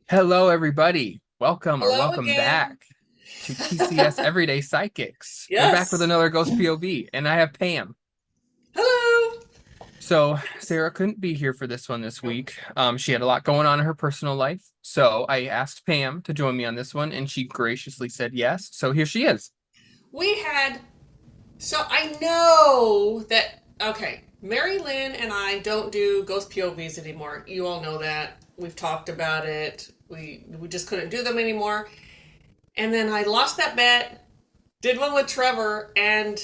Hello, everybody. Welcome or Hello welcome again. back to TCS Everyday Psychics. We're back with Yes. another Ghost POV, and I have Pam. Hello. So Sarah couldn't be here for this one this week. She had a lot going on in her personal life, so I asked Pam to join me on this one, and she graciously said yes. So here she is. We had, so I know that, okay, Mari-Lyn and I don't do Ghost POVs anymore. You all know that. We've talked about it. We just couldn't do them anymore. And then I lost that bet, did one with Trevor, and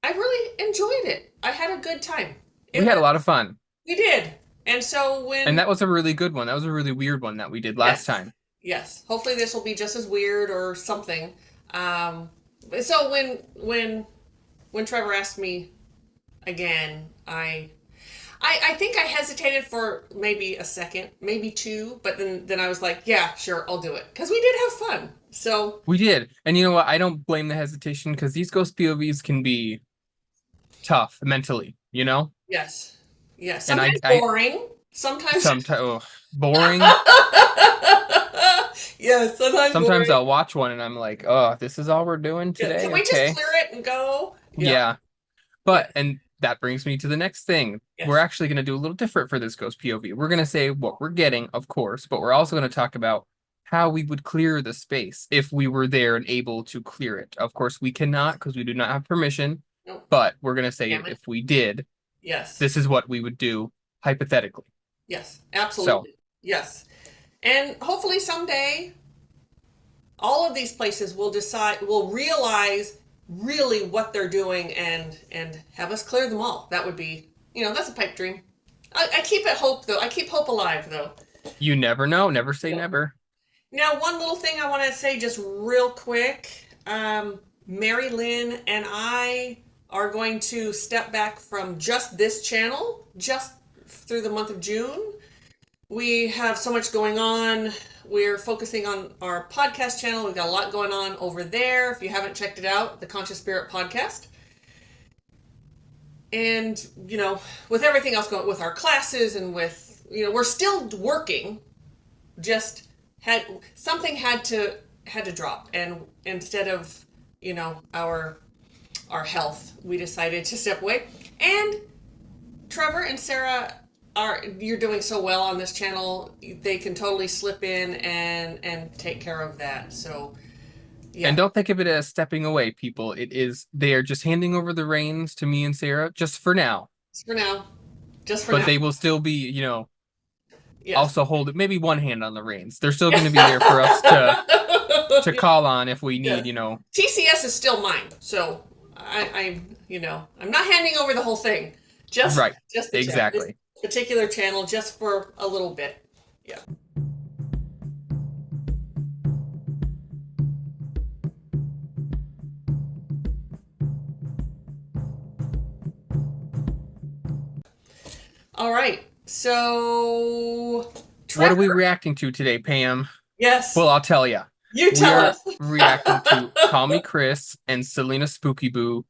I really enjoyed it. I had a good time. We It had was, a lot of fun, we did. And so and when, that was a really good one. That was a really weird one that we did last yes, time. yes, hopefully this will be just as weird or something. Um, so when Trevor asked me again, I think I hesitated for maybe a second, maybe two, but then I was like, yeah, sure, I'll do it because we did have fun. So We did, and you know what? I don't blame the hesitation because these Ghost POVs can be tough mentally, you know? yes, yes, And sometimes boring, sometimes sometimes boring. yes, sometimes Sometimes boring. I'll watch one and I'm like, oh, this is all we're doing Yeah, today. can we just Okay. clear it and go? Yeah, Yeah. yes, And that brings me to the next thing. We're yes. actually going to do a little different for this Ghost POV. We're going to say what we're getting, of course, but we're also going to talk about how we would clear the space if we were there and able to clear it. Of course, we cannot because we do not have permission, Nope. but we're going to say Damn it. if we did, Yes, this is what we would do hypothetically. yes, So absolutely. Yes. And hopefully someday all of these places will realize really what they're doing and have us clear them all. That would be, that's a pipe dream. I keep it hope though. I keep hope alive though. you never know. Never say Yeah. never. Now, one little thing I want to say just real quick. Mari-Lyn and I are going to step back from just this channel just through the month of June. We have so much going on. We're focusing on our podcast channel. We've got a lot going on over there. If you haven't checked it out, the Conscious Spirit Podcast. And, with everything else going with our classes and with, we're still working. Just had something had to drop. And instead of, our health, we decided to step away. And Trevor and Sarah you're doing so well on this channel. They can totally slip in and take care of that. So And yeah, don't think of it as stepping away, people. They are just handing over the reins to me and Sarah just for now. just for now, just for But now. they will still be, Yes. also hold maybe one hand on the reins. They're still going Yeah. to be there for us to call on if we Yeah. need, TCS is still mine, so I'm not handing over the whole thing. Just right. just the channel, this Exactly. particular channel, just for a little bit. Yeah. All right. So What are we Trevor, reacting to today, Pam? yes, Well, I'll tell you. you tell We're us. reacting to Call Me Chris and Selena Spooky Boo,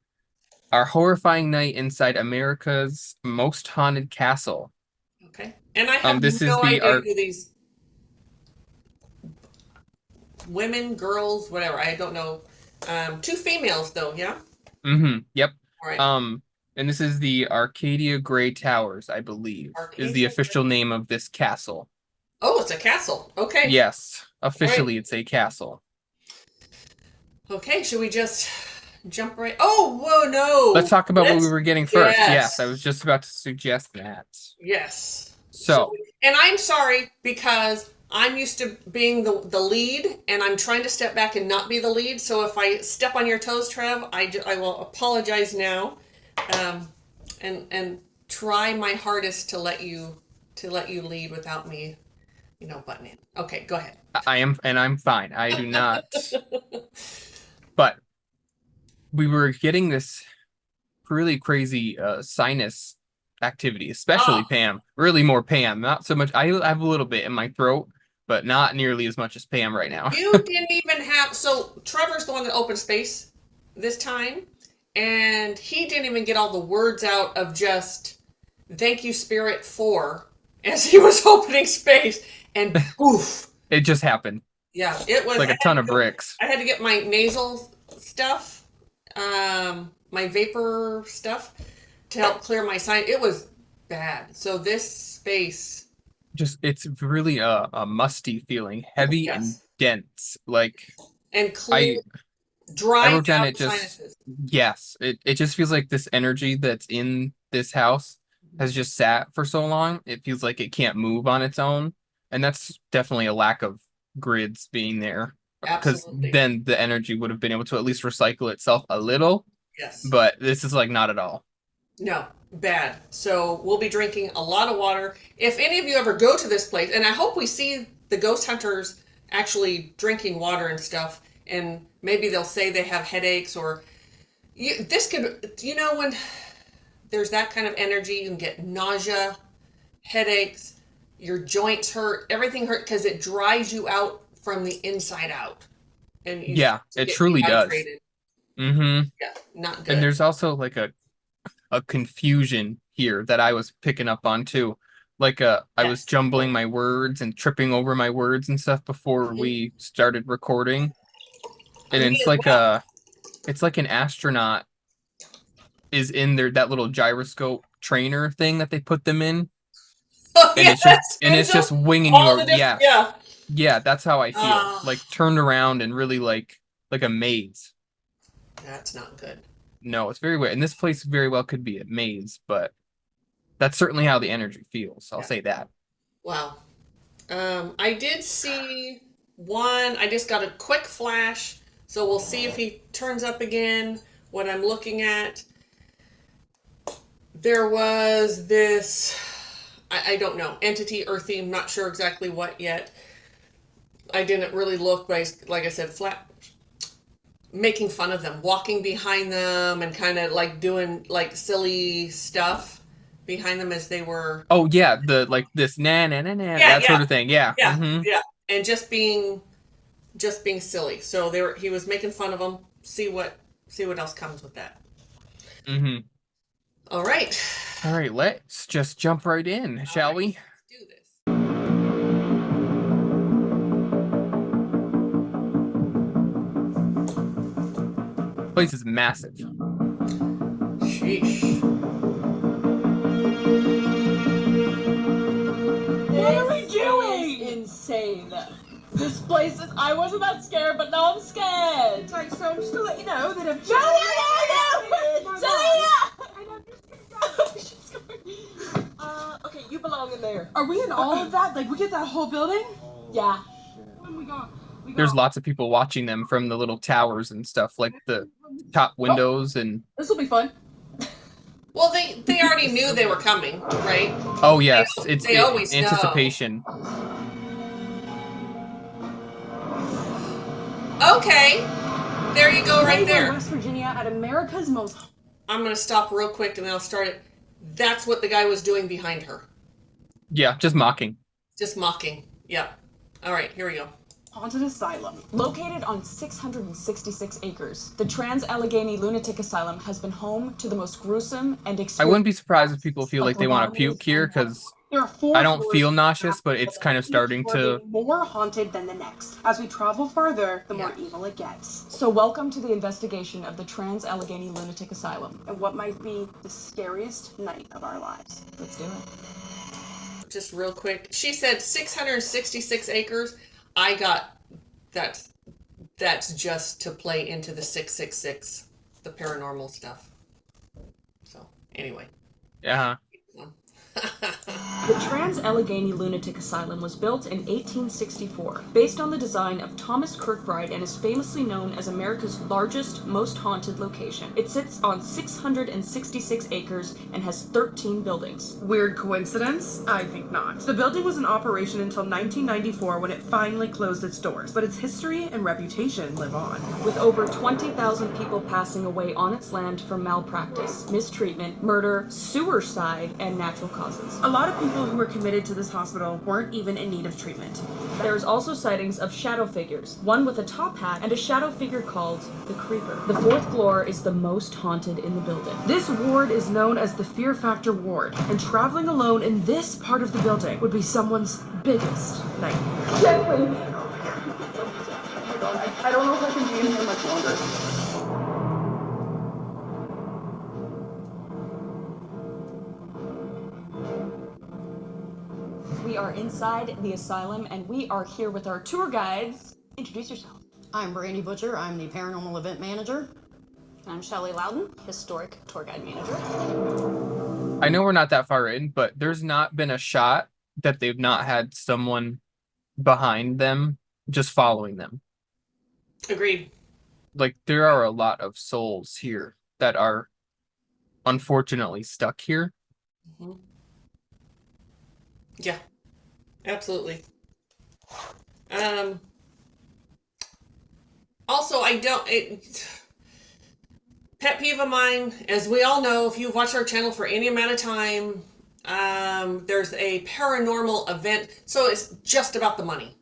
our horrifying night inside America's most haunted castle. Okay. And I have This is no the idea our who these women, girls, whatever. I don't know. Two females though, yeah? yep. All right. Um, and this is the Arcadia Gray Towers, I believe, is the Arcadia. official name of this castle. Oh, it's a castle. Okay. Yes, All right. officially it's a castle. Okay, should we just jump right? Oh, whoa, Let's no. talk about what we Let's were getting first. Yes, I was yes. just about to suggest that. Yes. So, And I'm sorry because I'm used to being the lead and I'm trying to step back and not be the lead. So if I step on your toes, Trev, I will apologize now. Um, and try my hardest to let you lead without me, butting in. Okay, go ahead. I am, and I'm fine. I do not. But we were getting this really crazy sinus activity, Oh, especially Pam. Really more Pam, not so much. I have a little bit in my throat, but not nearly as much as Pam right now. you didn't even have. So Trevor's the one that opened space this time, and he didn't even get all the words out of just "Thank you, Spirit," for as he was opening space, and poof, It just happened. Yeah, it It's was. like a ton of bricks. I had to get my nasal stuff, my vapor stuff to help clear my sign. It was bad. So this space, Just it's really a musty feeling, heavy and yes, dense. Like and clear, I I dries wrote down out it the just sinuses. yes, it just feels like this energy that's in this house has just sat for so long. It feels like it can't move on its own. And that's definitely a lack of grids being there. Because Absolutely. then the energy would have been able to at least recycle itself a little, Yes. but this is like not at all. No, bad. So we'll be drinking a lot of water. If any of you ever go to this place, and I hope we see the ghost hunters actually drinking water and stuff, and maybe they'll say they have headaches or this could, when there's that kind of energy, you can get nausea, headaches, your joints hurt, everything hurt because it dries you out from the inside out, and you Yeah, start to it get truly does. dehydrated. Mm-hmm. Yeah, not And good. there's also like a confusion here that I was picking up on too. Like I was Yes. jumbling my words and tripping over my words and stuff before Mhm. we started recording. And Me as well. it's like an astronaut is in their that little gyroscope trainer thing that they put them in, Oh and yeah, that it's spins them. just winging All you. the different. Yes, Yeah. yeah, that's how I feel. Ah, Like turned around and really like a maze. that's not good. No, it's very weird. And this place very well could be a maze, but that's certainly how the energy feels. I'll Yeah. say that. Wow. I did see one. I just got a quick flash, so we'll see if he turns up again. What I'm looking at, there was this. I don't know, entity, earthy. I'm not sure exactly what yet. I didn't really look, but like I said, flat making fun of them, walking behind them, and kind of like doing like silly stuff behind them as they were. Oh yeah, the like this na na na na Yeah, that yeah, sort of thing. Yeah. yeah, Mm-hmm. yeah, and just being silly. So he was making fun of them. See what else comes with that. Mm-hmm. All right, All right, let's just jump right in, all shall right, we? let's do this. Place is massive. Sheesh. What are we doing? Insane. This place is. I wasn't that scared, but now I'm scared. Right, so I'm just gonna let you know that I've No! I know, she's going. Okay, you belong in there. Are we in all of that? Like we get that whole building? Yeah. When we got There's lots of people watching them from the little towers and stuff, like the top windows and This will be fun. Well, they already knew they were coming, right? oh yes, They always know. anticipation. Okay, there you go, right there. West Virginia at America's most. I'm gonna stop real quick and then I'll start it. That's what the guy was doing behind her, Yeah, just mocking. just mocking. Yep. All right, here we go. Haunted asylum. Located on 666 acres, the Trans Allegheny Lunatic Asylum has been home to the most gruesome and I wouldn't be surprised if acts people feel of like they want to lobotomies puke here and because There are four I don't floors feel to nauseous, the but it's kind of each starting floor to. being more haunted than the next. As we travel farther, the more Yeah. evil it gets. So welcome to the investigation of the Trans Allegheny Lunatic Asylum. And what might be the scariest night of our lives. Let's do it. Just real quick. She said 666 acres. I got that's just to play into the 666, the paranormal stuff. So anyway. Yeah. The Trans Allegheny Lunatic Asylum was built in 1864, based on the design of Thomas Kirkbride and is famously known as America's largest, most haunted location. It sits on 666 acres and has 13 buildings. Weird coincidence? I think not. The building was in operation until 1994 when it finally closed its doors, but its history and reputation live on. With over 20,000 people passing away on its land from malpractice, mistreatment, murder, suicide, and natural causes. causes. A lot of people who were committed to this hospital weren't even in need of treatment. There's also sightings of shadow figures, one with a top hat and a shadow figure called the Creeper. The 4th floor is the most haunted in the building. This ward is known as the Fear Factor Ward, and traveling alone in this part of the building would be someone's biggest nightmare. Gently. I don't know if I can be in here much longer. We are inside the asylum and we are here with our tour guides. Introduce yourself. I'm Brandy Butcher. I'm the paranormal event manager. I'm Shelley Loudon, historic tour guide manager. I know we're not that far in, but there's not been a shot that they've not had someone behind them just following them. Agreed. Like, there are a lot of souls here that are unfortunately stuck here. Mm-hmm. Yeah, absolutely. Also, pet peeve of mine, as we all know, if you've watched our channel for any amount of time, there's a paranormal event, so it's just about the money.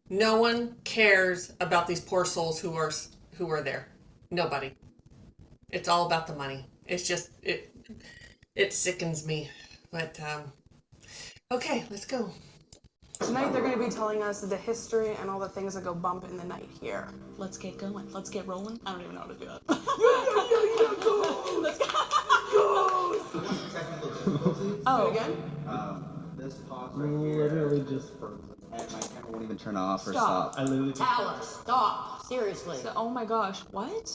No one cares about these poor souls who are there. Nobody. It's all about the money. It's just it sickens me. But okay, let's go. Tonight they're going to be telling us the history and all the things that go bump in the night here. Let's get going. Let's get rolling. I don't even know how to do that. Oh, again? This pause right here. Literally just froze. And my camera won't even turn off or stop. I literally just Alice, stop. Seriously. Oh my gosh, what?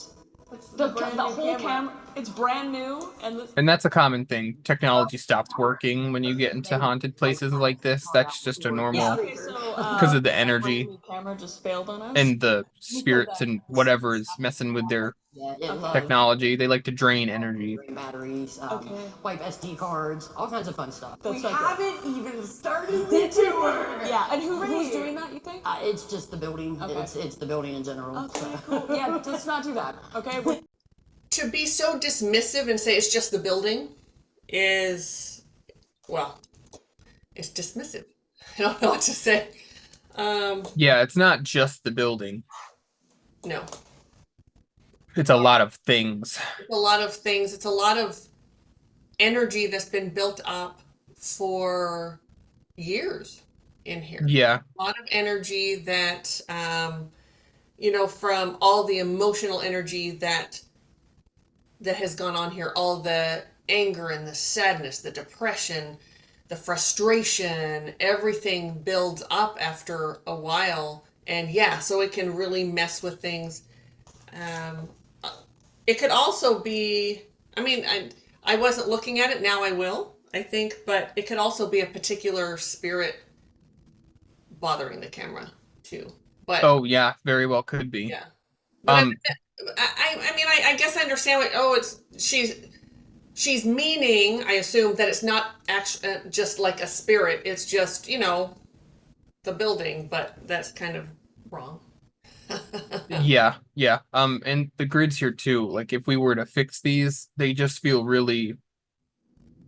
The The brand new whole camera, it's brand new, and And that's a common thing. Technology stops working when you get into haunted places like this. That's just a normal, okay, so because of the energy brand new camera just failed on us. and the spirits and whatever is messing with their Yeah, it loves technology. They like to drain energy. batteries, Okay. wipe SD cards, all kinds of fun stuff. That's We not good. haven't even started the tour. Yeah, and who's doing that, you think? It's just the building. Okay. It's the building in general. Okay, cool. Yeah, that's not too bad. Okay. To be so dismissive and say it's just the building is, well, it's dismissive. I don't know what to say. Yeah, it's not just the building. No. It's a lot of things. It's a lot of things. It's a lot of energy that's been built up for years in here. Yeah. A lot of energy that, from all the emotional energy that has gone on here, all the anger and the sadness, the depression, the frustration, everything builds up after a while. And yeah, so it can really mess with things. It could also be, I wasn't looking at it, now I will, I think, but it could also be a particular spirit bothering the camera too. But Oh, yeah, very well could be. yeah. But Um, I guess I understand what, she's meaning, I assume, that it's not actually just like a spirit, it's just, the building, but that's kind of wrong. yeah. And the grids here too, like if we were to fix these, they just feel really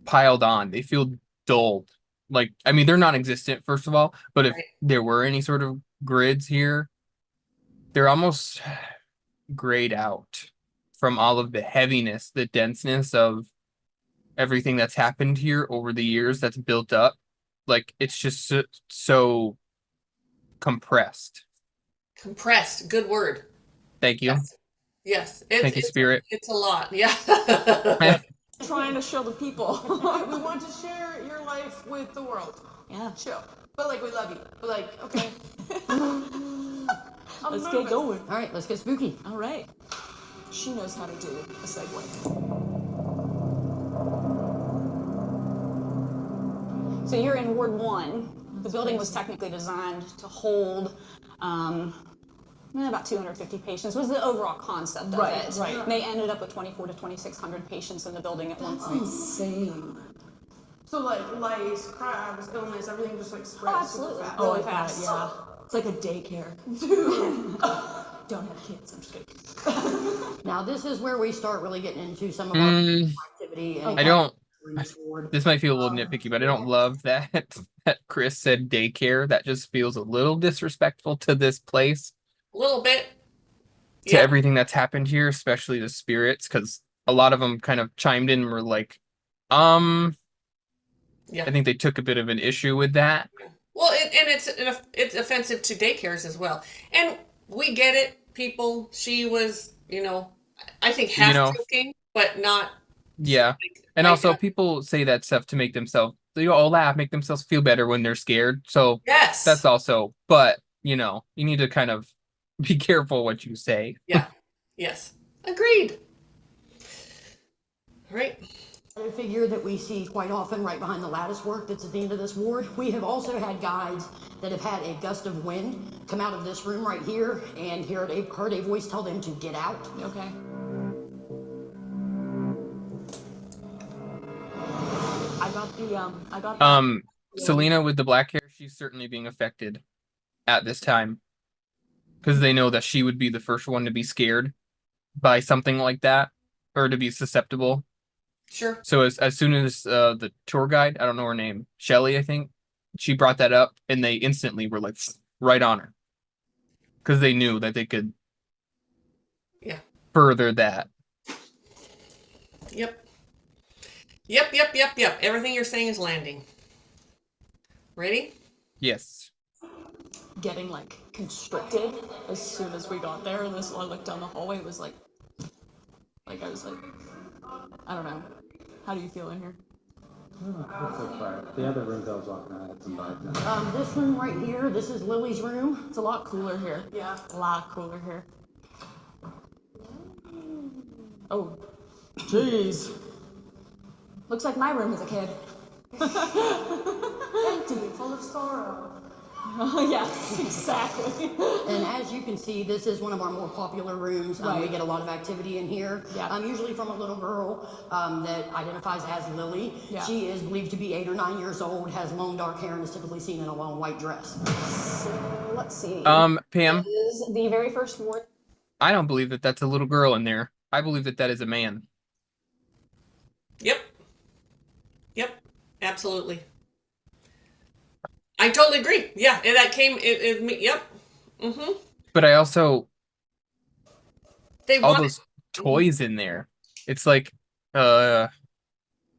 piled on. They feel dulled. Like, they're non-existent, first of all, but if Right. there were any sort of grids here, they're almost grayed out from all of the heaviness, the denseness of everything that's happened here over the years that's built up. Like, it's just so compressed. Compressed, good word. Thank you. Yes. Thank you, Spirit. It's a lot, yeah. Trying to show the people. We want to share your life with the world. Yeah. Chill. But we love you. But okay. Let's get going. All right, let's get spooky. All right. She knows how to do a segue. So you're in Ward 1. The building was technically designed to hold about 250 patients, was the overall concept of Right, it. right. They ended up with 24 to 2,600 patients in the building at one point. Insane. So lice, crabs, illness, everything just spreads super absolutely. fast. Oh, Really I bet, fast. yeah. It's like a daycare. Dude. Don't have kids, I'm just kidding. Now this is where we start really getting into some of Mm, our activity. And I don't This might feel a little nitpicky, but I don't love that that Chris said daycare. That just feels a little disrespectful to this place, A little bit. to Yep. everything that's happened here, especially the spirits, because a lot of them kind of chimed in and were like, Yeah. I think they took a bit of an issue with that. Well, it's offensive to daycares as well, and we get it, people. She was, I think half joking, but not. Yeah. And also people say that stuff to make themselves, they all laugh, make themselves feel better when they're scared. So Yes. that's also, but you need to kind of be careful what you say. Yeah. Yes. Agreed. All right. A figure that we see quite often right behind the lattice work that's at the end of this ward. We have also had guides that have had a gust of wind come out of this room right here and heard a voice tell them to get out. Okay. I got Selena with the black hair, she's certainly being affected at this time because they know that she would be the first one to be scared by something like that or to be susceptible. Sure. So as soon as the tour guide, I don't know her name, Shelly, I think, she brought that up, and they instantly were like right on her because they knew that they could further that. Yep. Everything you're saying is landing. Ready? Yes. getting like constricted as soon as we got there, and I looked down the hallway. It was like I was like, I don't know. How do you feel in here? It's so quiet. The other rooms I was walking around had some vibes. This room right here, this is Lily's room. It's a lot cooler here. Yeah. A lot cooler here. Oh, jeez. Looks like my room as a kid. Empty, full of sorrow. Oh, yes, exactly. And as you can see, this is one of our more popular rooms. We Right. get a lot of activity in here. Yeah. Usually from a little girl that identifies as Lily. Yeah. She is believed to be 8 or 9 years old, has long dark hair, and is typically seen in a long white dress. So let's see. Pam, This is the very first one. I don't believe that that's a little girl in there. I believe that that is a man. Yep. Absolutely. I totally agree. Yeah, and that came. Yep. Mm-hmm. But I also They all wanted. those toys in there. It's like, I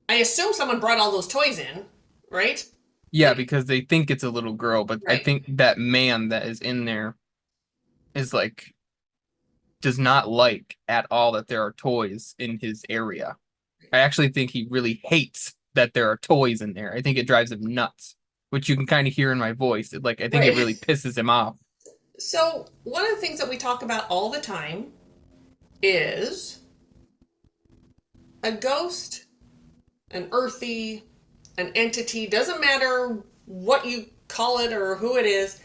assume someone brought all those toys in, right? yeah, because they think it's a little girl, but I Right. think that man that is in there is like does not like at all that there are toys in his area. I actually think he really hates that there are toys in there. I think it drives him nuts, which you can kind of hear in my voice. I think Right. it really pisses him off. So one of the things that we talk about all the time is a ghost, an earthy, an entity, doesn't matter what you call it or who it is,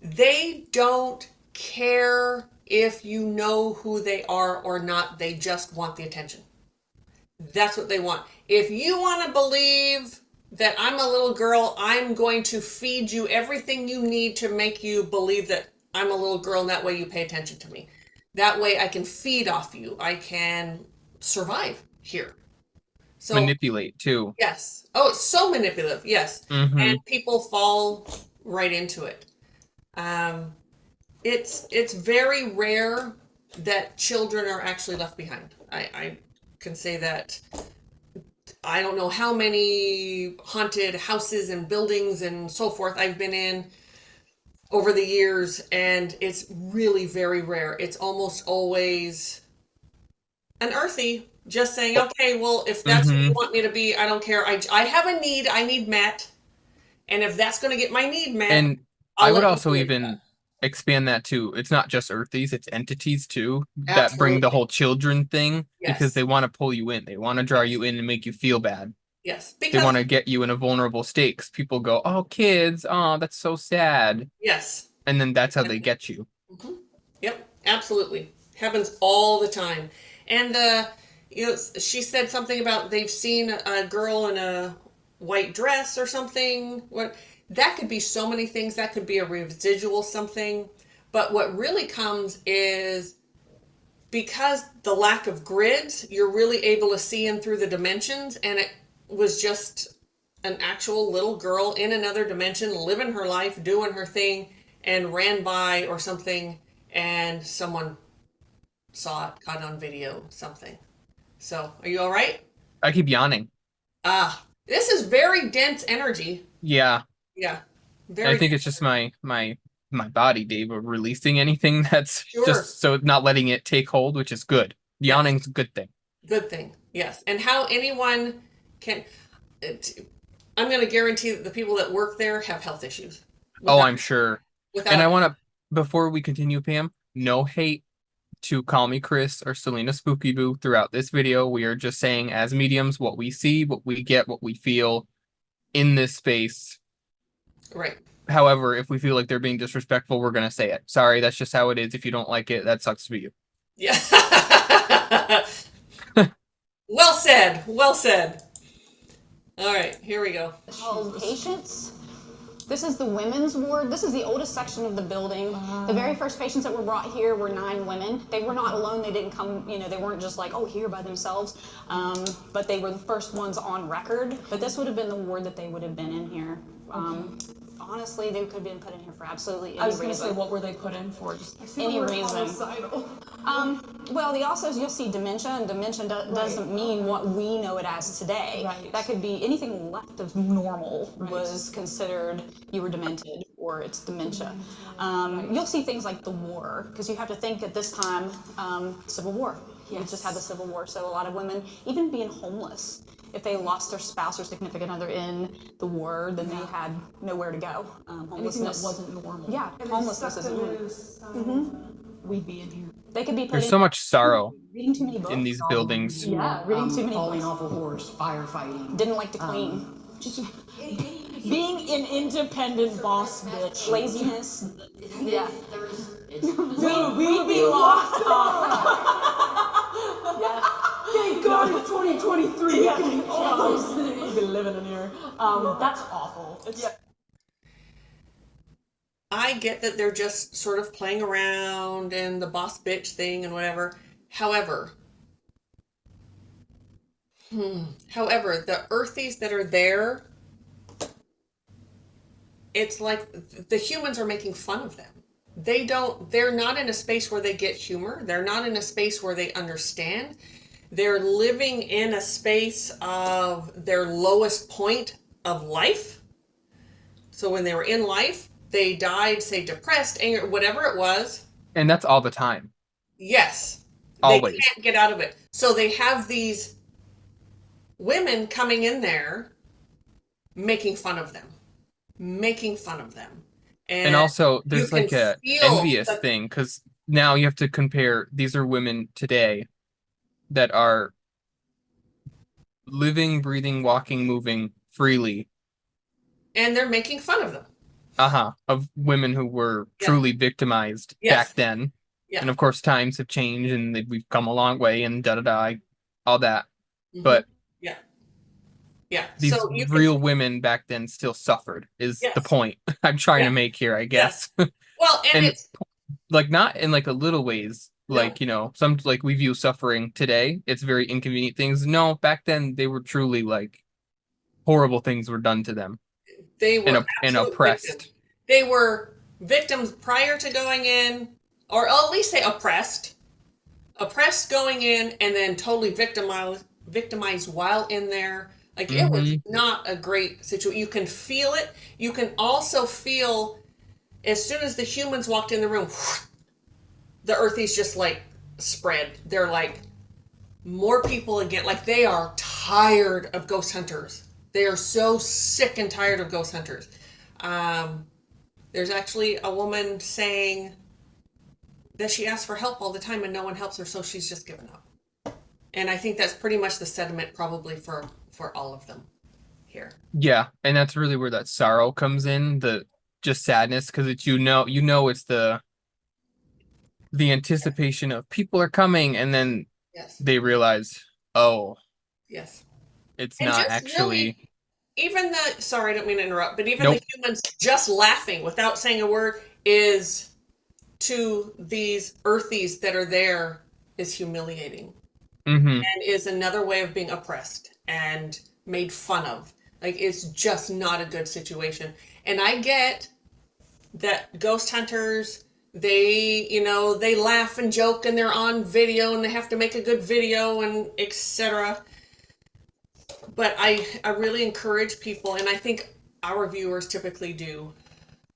they don't care if you know who they are or not. They just want the attention. That's what they want. If you want to believe that I'm a little girl, I'm going to feed you everything you need to make you believe that I'm a little girl, and that way you pay attention to me. That way I can feed off you. I can survive here. So Manipulate too. yes. Oh, it's so manipulative. Yes. Mhm. And people fall right into it. It's very rare that children are actually left behind. I can say that. I don't know how many haunted houses and buildings and so forth I've been in over the years, and it's really very rare. It's almost always an earthy just saying, okay, well, if that's what you want me to be, I don't care. I have a need. I need met. And if that's going to get my need met, And I'll I would let you also believe even that. expand that too. It's not just earthies, it's entities too that bring the Absolutely. whole children thing because Yes. they want to pull you in. They want to draw you in and make you feel bad. Yes. They Because, want to get you in a vulnerable state 'cause people go, "Oh, kids, oh, that's so sad." yes. And then that's how they get you. Yep, absolutely. Happens all the time. And she said something about they've seen a girl in a white dress or something. What that could be so many things. That could be a residual something. But what really comes is because the lack of grids, you're really able to see in through the dimensions, and was just an actual little girl in another dimension, living her life, doing her thing, and ran by or something, and someone saw it, caught it on video, something. So, are you all right? I keep yawning. This is very dense energy. Yeah. Yeah, I very think it's just my body, Dave, of releasing anything that's sure. just so not letting it take hold, which is good. Yes. Yawning's a good thing. Good thing, yes. And how anyone can, I'm going to guarantee that the people that work there have health issues. Oh, I'm sure. Without, And I want to, before we continue, Pam, no hate to Call Me Chris or Selena Spooky Boo throughout this video. We are just saying, as mediums, what we see, what we get, what we feel in this space. right. However, if we feel like they're being disrespectful, we're going to say it. Sorry, that's just how it is. If you don't like it, that sucks for you. Yeah. Well said. Well said. All right, here we go. Called patients. This is the women's ward. This is the oldest section of the building. The very first patients that were brought here were 9 women. They were not alone. They didn't come, you know, they weren't just like, oh, here by themselves. But they were the first ones on record. But this would have been the ward that they would have been in here. Honestly, they could have been put in here for absolutely any reason. I was going to say, what were they put in for? Just any reason. Well, you'll see dementia, and dementia doesn't mean what we know it as today. Right. That could be anything left of normal was considered you were demented or it's dementia. You'll see things like the war, because you have to think at this time, Civil War. We just had the Civil War, so a lot of women, even being homeless, if they lost their spouse or significant other in the war, then they had nowhere to go. anything that wasn't normal. Yeah, homelessness is normal. We'd be in here. They could be put There's in so much sorrow reading too many books. in these buildings. Yeah, reading too many Falling books. off a horse, firefighting. Didn't like to clean. Just being an independent boss bitch. Laziness. Yeah. We'd be locked up. Yeah. Thank God it's 2023. We can do all those things. We've been living in here. That's awful. It's I get that they're just sort of playing around and the boss bitch thing and whatever. However, the earthies that are there, it's like the humans are making fun of them. They're not in a space where they get humor. They're not in a space where they understand. They're living in a space of their lowest point of life. So when they were in life, they died, say, depressed, angry, whatever it was. And that's all the time. Yes. Always. They can't get out of it. So they have these women coming in there making fun of them. And also, there's like a envious the, thing, because now you have to compare, these are women today that are living, breathing, walking, moving freely. And they're making fun of them. Of women who were truly victimized back then. Yeah. And of course, times have changed and we've come a long way and da-da-da, all that. Mm-hmm. But yeah, these so real women back then still suffered, is the point I'm trying to make here, I guess. Well, and it's like not in like a little ways, like, you know, some like we view suffering today, it's very inconvenient things. No, back then they were truly like horrible things were done to them. They were and oppressed. Victims. They were victims prior to going in, or at least say oppressed going in, and then totally victimized while in there. Like it was not a great situation. You can feel it. You can also feel as soon as the humans walked in the room, the earthies just like spread. They're like more people again. Like they are tired of ghost hunters. They are so sick and tired of ghost hunters. There's actually a woman saying that she asks for help all the time and no one helps her, so she's just given up. And I think that's pretty much the sentiment probably for all of them here. Yeah, and that's really where that sorrow comes in, the just sadness, because it's you know it's the anticipation of people are coming, and then they realize, oh, it's and not actually really, even the sorry, I don't mean to interrupt, but even the humans just laughing without saying a word is to these earthies that are there is humiliating. And is another way of being oppressed. And made fun of. Like, it's just not a good situation. And I get that ghost hunters, they, they laugh and joke and they're on video and they have to make a good video and etc. But I really encourage people, and I think our viewers typically do.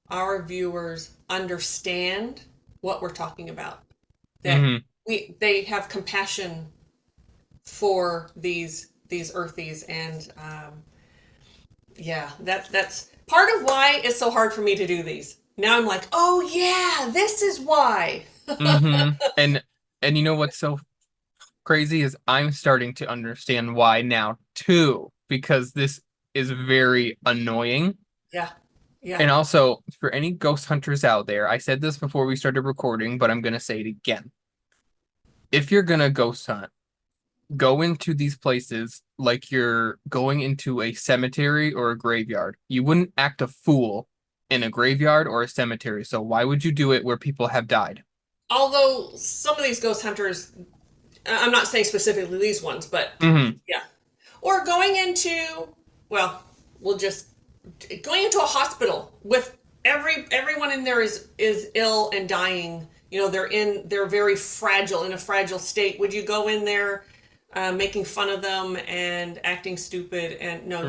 Our viewers understand what we're talking about. That they have compassion for these earthies, and that's part of why it's so hard for me to do these. Now I'm like, oh yeah, this is why. And you know what's so crazy is I'm starting to understand why now too, because this is very annoying. Yeah. And also, for any ghost hunters out there, I said this before we started recording, but I'm gonna say it again. If you're gonna ghost hunt, go into these places like you're going into a cemetery or a graveyard. You wouldn't act a fool in a graveyard or a cemetery, so why would you do it where people have died? Although some of these ghost hunters, I'm not saying specifically these ones, but yeah. Or going into, going into a hospital with everyone in there is ill and dying. They're very fragile, in a fragile state. Would you go in there making fun of them and acting stupid? And no,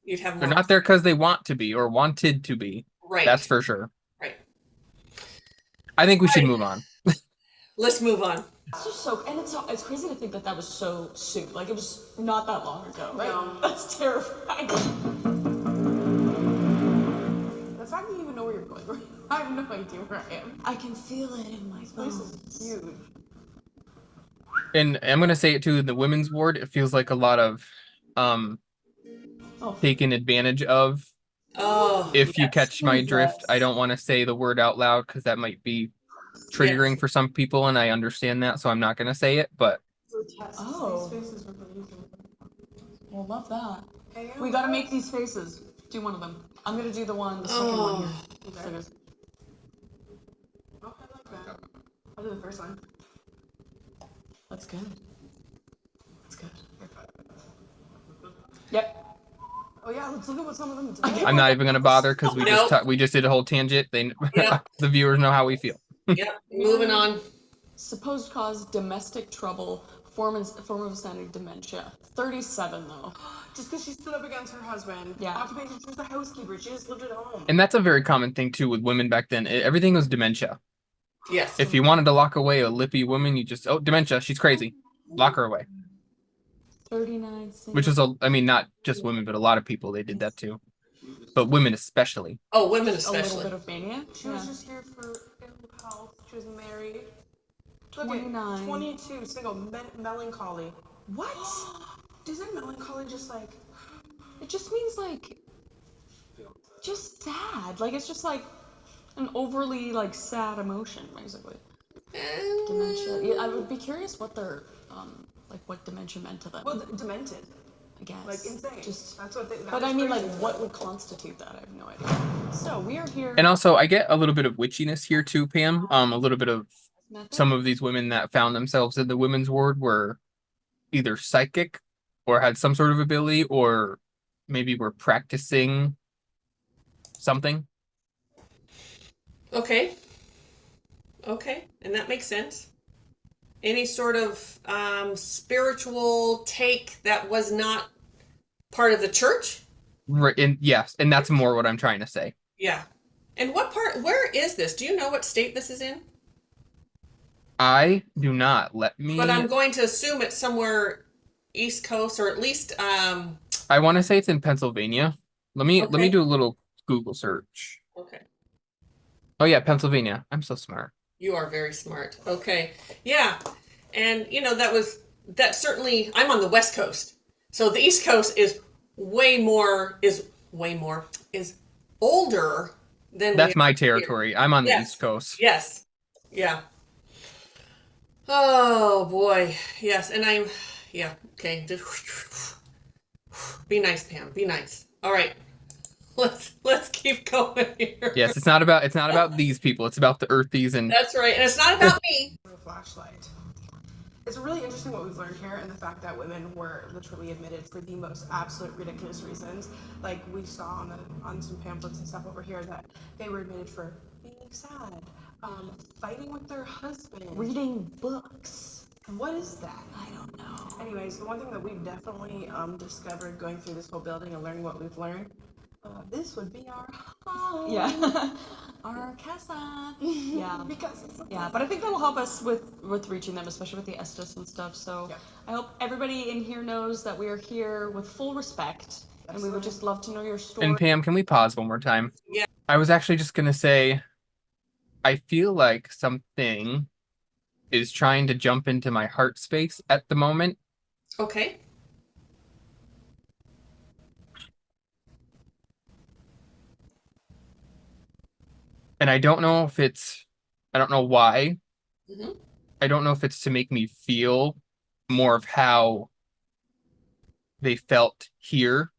you'd have more. They're not there because they want to be or wanted to be. Right. That's for sure. Right. I think we should move on. Let's move on. It's just and it's crazy to think that was so soon. Like, it was not that long ago, right? No. That's terrifying. The fact that you even know where you're going, right? I have no idea where I am. I can feel it in my This is huge. And I'm gonna say it too, in the women's ward, it feels like a lot of taken advantage of. Oh, if you catch my drift, I don't want to say the word out loud because that might be triggering for some people, and I understand that, so I'm not gonna say it, but Oh. We'll love that. We gotta make these faces. Do one of them. I'm gonna do the second one here. Okay. Oh, I like that. I'll do the first one. That's good. That's good. Yep. Oh yeah, let's look at what some of them do. I'm not even gonna bother because we just did a whole tangent. The viewers know how we feel. Yep. Moving on. Supposed cause: domestic trouble, form of standing dementia. 37 though. Just because she stood up against her husband. Yeah. Occupation, she was a housekeeper. She just lived at home. And that's a very common thing too with women back then. Everything was dementia. Yes. If you wanted to lock away a lippy woman, you just dementia. She's crazy. Lock her away. 39. Which is not just women, but a lot of people they did that too. But women especially. Oh, women especially. A little bit of mania. She was just here for ill health. She was married. 29. 22, single, melancholy. What? Isn't melancholy just like... It just means just sad. Like, it's just like an overly sad emotion, basically. Dementia. Yeah, I would be curious what their what dementia meant to them. Well, demented. I guess. Like insane. That's what they. But I mean, what would constitute that? I have no idea. So we are here. And also, I get a little bit of witchiness here too, Pam. A little bit of some of these women that found themselves in the women's ward were either psychic or had some sort of ability, or maybe were practicing something. Okay, and that makes sense. Any sort of spiritual take that was not part of the church? Right, and yes, and that's more what I'm trying to say. Yeah. And where is this? Do you know what state this is in? I do not. Let me... But I'm going to assume it's somewhere East Coast, or at least... I want to say it's in Pennsylvania. Let me do a little Google search. Okay. Oh yeah, Pennsylvania. I'm so smart. You are very smart. Okay. Yeah. And that certainly, I'm on the West Coast. So the East Coast is older than... That's my territory. Here. I'm on the East Coast. Yes. Yeah. Oh boy. Yes. And okay. Be nice, Pam. Be nice. All right. Let's keep going here. Yes, it's not about these people. It's about the earthies and... That's right. And it's not about me. Flashlight. It's really interesting what we've learned here, and the fact that women were literally admitted for the most absolute ridiculous reasons. Like we saw on some pamphlets and stuff over here that they were admitted for being sad, fighting with their husband, Reading books. What is that? I don't know. Anyways, the one thing that we've definitely discovered going through this whole building and learning what we've learned, this would be our home. Yeah. Our casa. Yeah. Because it's Yeah, but I think that'll help us with reaching them, especially with the Estus and stuff. So Yeah. I hope everybody in here knows that we are here with full respect, and we would just love to know your story. And Pam, can we pause one more time? Yeah. I was actually just gonna say, I feel like something is trying to jump into my heart space at the moment. Okay. And I don't know if it's, I don't know why. Mhm. I don't know if it's to make me feel more of how they felt here,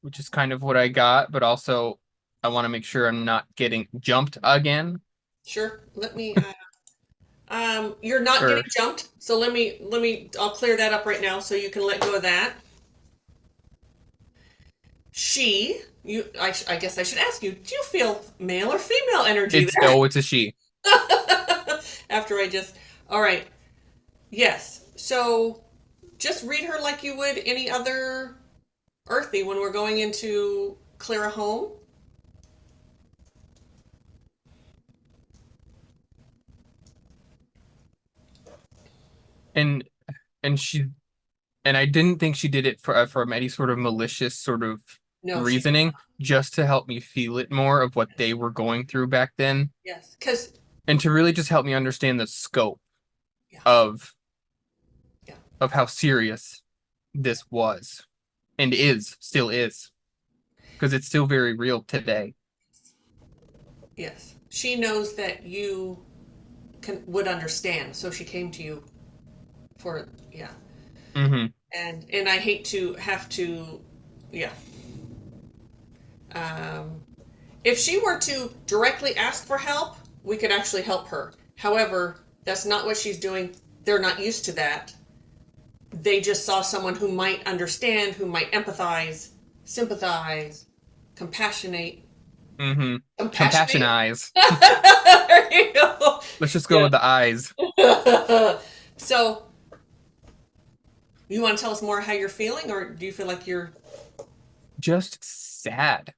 which is kind of what I got, but also I want to make sure I'm not getting jumped again. Sure. Let me. You're not Sure. getting jumped, so let me. I'll clear that up right now, so you can let go of that. I guess I should ask you. Do you feel male or female energy It's there? it's a she. After all right. Yes. So just read her like you would any other earthy when we're going into clear a home. And she and I didn't think she did it for from any sort of malicious sort of No, reasoning, just to help me feel it more of what they were going through back then, yes, because and to really just help me understand the scope Yeah. of Yeah. of how serious this was and still is, because it's still very real today. yes, she knows that you would understand, so she came to you for Mm-hmm. and I hate to have to yeah. If she were to directly ask for help, we could actually help her. However, that's not what she's doing. They're not used to that. They just saw someone who might understand, who might empathize, sympathize, compassionate. Mm-hmm. Compassionate. Compassion eyes. There you go. Let's just go with the eyes. So, you want to tell us more how you're feeling, or do you feel like you're Just sad.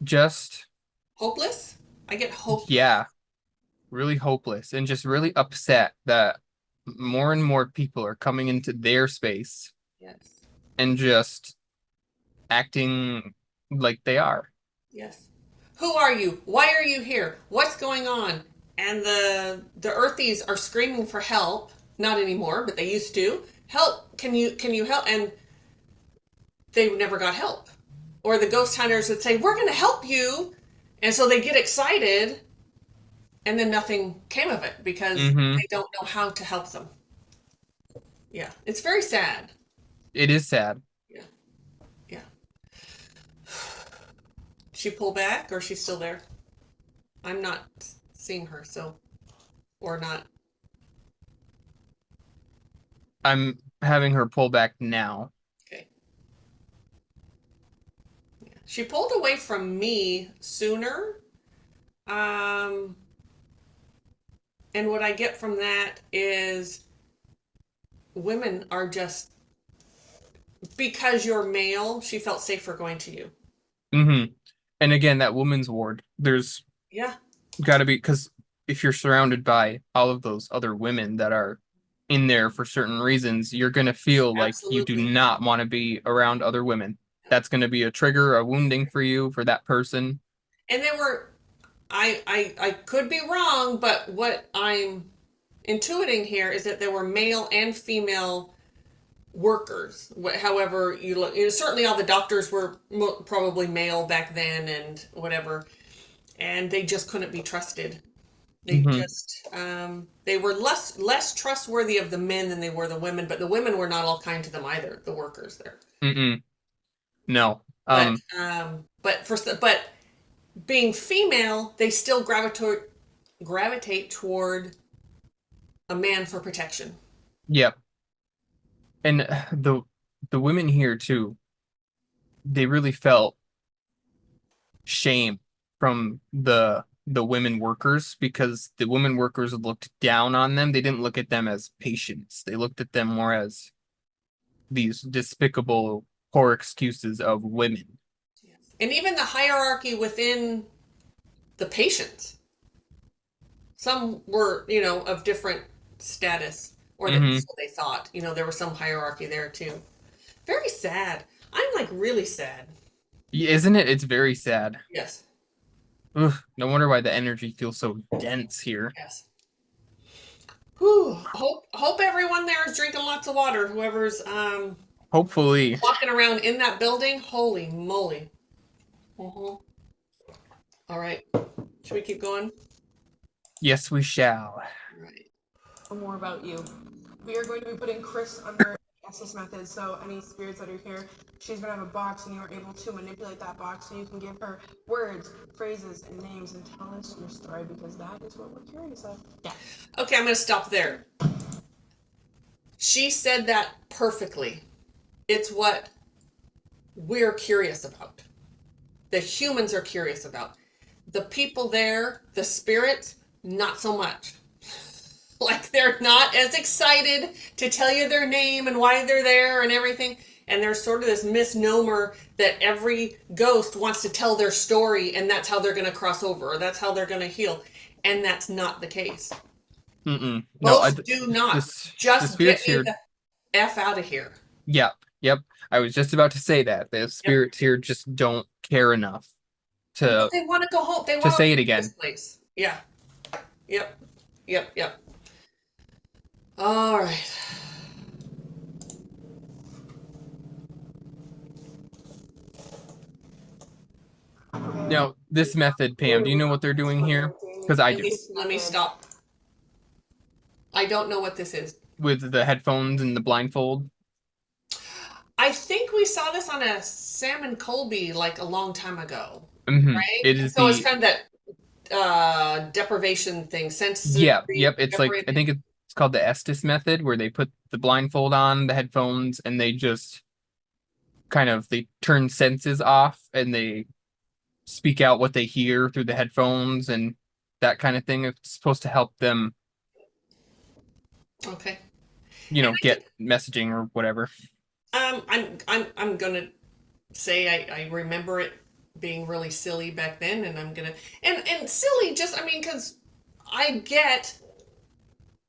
Just, hopeless? I get hope. yeah, really hopeless and just really upset that more and more people are coming into their space Yes. and just acting like they are. Yes. Who are you? Why are you here? What's going on? And the earthies are screaming for help. Not anymore, but they used to. Help! Can you help? And they never got help. Or the ghost hunters would say, "We're going to help you," and so they get excited, and then nothing came of it because Mhm. they don't know how to help them. Yeah, it's very sad. It is sad. Yeah. She pull back, or she's still there? I'm not seeing her, so or not. I'm having her pull back now. Okay. Yeah. She pulled away from me sooner. And what I get from that is women are just, because you're male, she felt safer going to you. Mm-hmm. And again, that woman's ward, there's Yeah. got to be, because if you're surrounded by all of those other women that are in there for certain reasons, you're going to feel like you do Absolutely. not want to be around other women. That's going to be a trigger, a wounding for you, for that person. And they were, I could be wrong, but what I'm intuiting here is that there were male and female workers. However you look, certainly all the doctors were probably male back then and whatever, and they just couldn't be trusted. They just, they were less trustworthy of the men than they were the women, but the women were not all kind to them either, the workers there. Mm-mm. No. But being female, they still gravitate toward a man for protection. Yep. And the women here too, they really felt shame from the women workers because the women workers looked down on them. They didn't look at them as patients. They looked at them more as these despicable, poor excuses of women. And even the hierarchy within the patients. Some were, of different status, or Hmm. so they thought. There was some hierarchy there too. Very sad. I'm like really sad. Isn't it? It's very sad. Yes. Ugh, no wonder why the energy feels so dense here. Yes. Whew. Hope everyone there is drinking lots of water. Whoever's Hopefully. walking around in that building. Holy moly. All right. Should we keep going? Yes, we shall. All right. More about you. We are going to be putting Chris under Estus method. So any spirits that are here, she's going to have a box, and you are able to manipulate that box so you can give her words, phrases, and names, and tell us your story, because that is what we're curious of. Yeah. Okay, I'm going to stop there. She said that perfectly. It's what we're curious about. The humans are curious about. The people there, the spirits, not so much. Like they're not as excited to tell you their name and why they're there and everything. And there's sort of this misnomer that every ghost wants to tell their story and that's how they're going to cross over or that's how they're going to heal. And that's not the case. Mm-mm. No, Most do not. the Just spirits get me here. the F out of here. Yep, yep. I was just about to say that. The spirits here just don't care enough to They want to go home. They want say it leave again. this place. Yeah. Yep. Yep. Yep. All right. Now, this method, Pam, do you know what they're doing here? Because I do. Let me stop. I don't know what this is. With the headphones and the blindfold. I think we saw this on a Sam and Colby like a long time ago, Mm-hmm. right? It is So it's kind of that deprivation thing. Sensory yep. It's like I deprivation. think it's called the Estus method, where they put the blindfold on, the headphones, and they just they turn senses off and they speak out what they hear through the headphones and that kind of thing. It's supposed to help them, Okay. get messaging or whatever. I'm gonna say I remember it being really silly back then, and I'm gonna and silly just because I get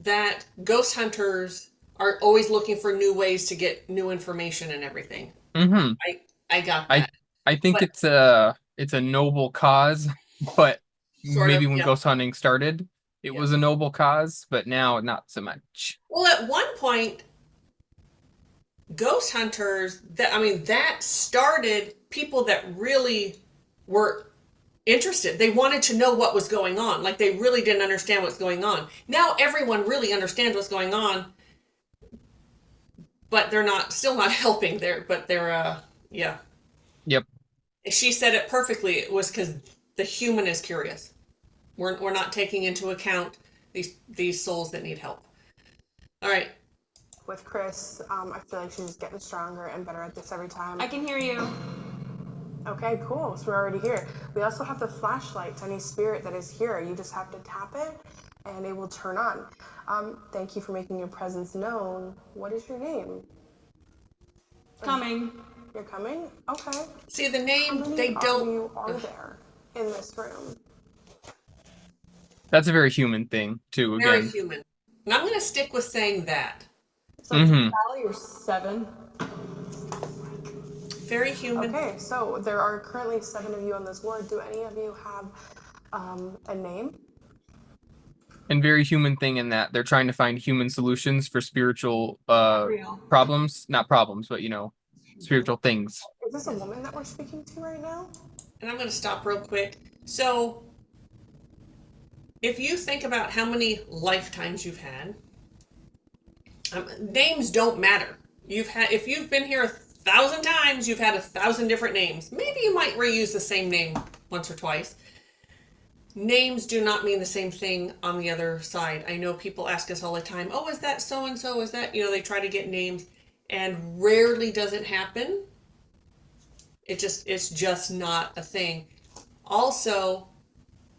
that ghost hunters are always looking for new ways to get new information and everything. Mm-hmm. I got that. I think But- it's a noble cause, but Sort maybe of, when yeah. ghost hunting started, it was a noble cause, but now not so much. Well, at one point, ghost hunters that started people that really were interested. They wanted to know what was going on. Like they really didn't understand what's going on. Now everyone really understands what's going on, but they're still not helping there, but they're yeah. Yep. She said it perfectly. It was because the human is curious. We're not taking into account these souls that need help. All right. With Chris, I feel like she's getting stronger and better at this every time. I can hear you. Okay, cool. So we're already here. We also have the flashlight to any spirit that is here. You just have to tap it and it will turn on. Thank you for making your presence known. What is your name? Coming. You're coming? Okay. See the name, How many they of don't. you are there in this room? That's a very human thing, too, Very again. human. And I'm going to stick with saying that. So Sally, you're 7. Very human. Okay, so there are currently 7 of you on this ward. Do any of you have a name? And very human thing in that they're trying to find human solutions for spiritual Real. problems. Not problems, but spiritual things. Is this a woman that we're speaking to right now? And I'm going to stop real quick. So, if you think about how many lifetimes you've had, names don't matter. If you've been here 1,000 times, you've had 1,000 different names. Maybe you might reuse the same name once or twice. names do not mean the same thing on the other side. I know people ask us all the time, oh, is that so and so? Is that, they try to get names, and rarely does it happen. It's just not a thing. Also,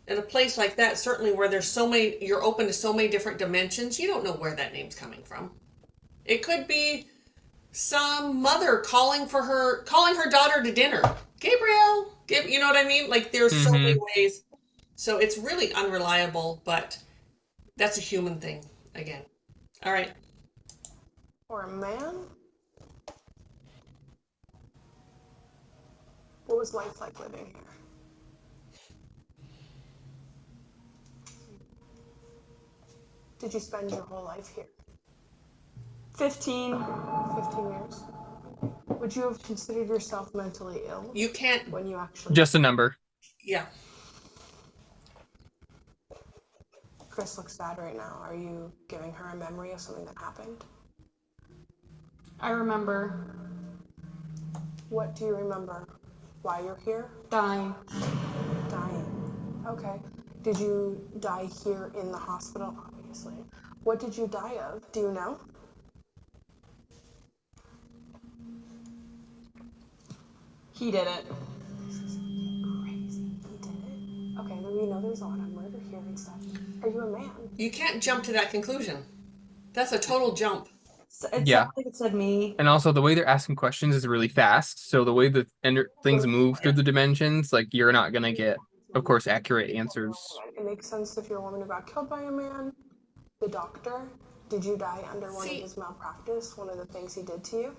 in a place like that, certainly where there's so many, you're open to so many different dimensions, you don't know where that name's coming from. It could be some mother calling her daughter to dinner. Gabriel, you know what I mean? Like, there's so many ways. So it's really unreliable, but that's a human thing again. All right. Or a man? What was life like living here? Did you spend your whole life here? 15. 15 years? Would you have considered yourself mentally ill? You can't. When you actually... Just a number. Yeah. Chris looks sad right now. Are you giving her a memory of something that happened? I remember. What do you remember? Why you're here? Dying. Dying. Okay. Did you die here in the hospital? Obviously. What did you die of? Do you know? He did it. This is crazy. He did it? Okay, we know there's a lot of murder here and stuff. Are you a man? You can't jump to that conclusion. That's a total jump. It Yeah. sounds like it said me. And also the way they're asking questions is really fast. So the way that things move through the dimensions, like you're not gonna get, of course, accurate answers. It makes sense if you're a woman who got killed by a man. The doctor, did you die under one of his malpractice? One of the things he did to you?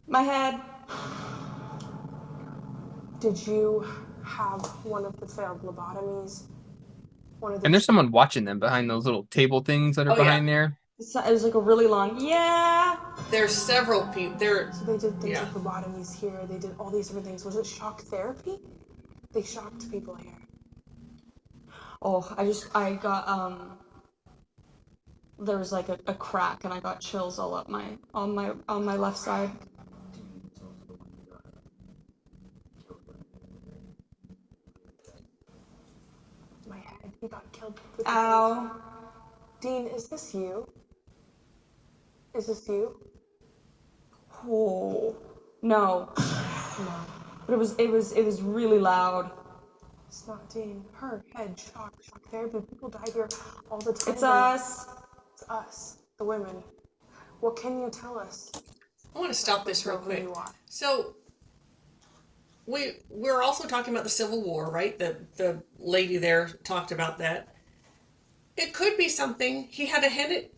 My head. Did you have one of the failed lobotomies? And there's someone watching them behind those little table things that are behind there. It was like a really long, yeah. There's several people there. So they did things like lobotomies here. They did all these different things. Was it shock therapy? They shocked people here. Oh, I got, there was like a crack and I got chills all up on my left side. My head, he got killed. Ow. Dean, is this you? Is this you? Oh, no. No. But it was really loud. It's not Dean. Her head, shock therapy. People die here all the time. It's us. It's us, the women. What can you tell us? I want to stop this real quick. So we're also talking about the Civil War, right? The lady there talked about that. It could be something. He had a head.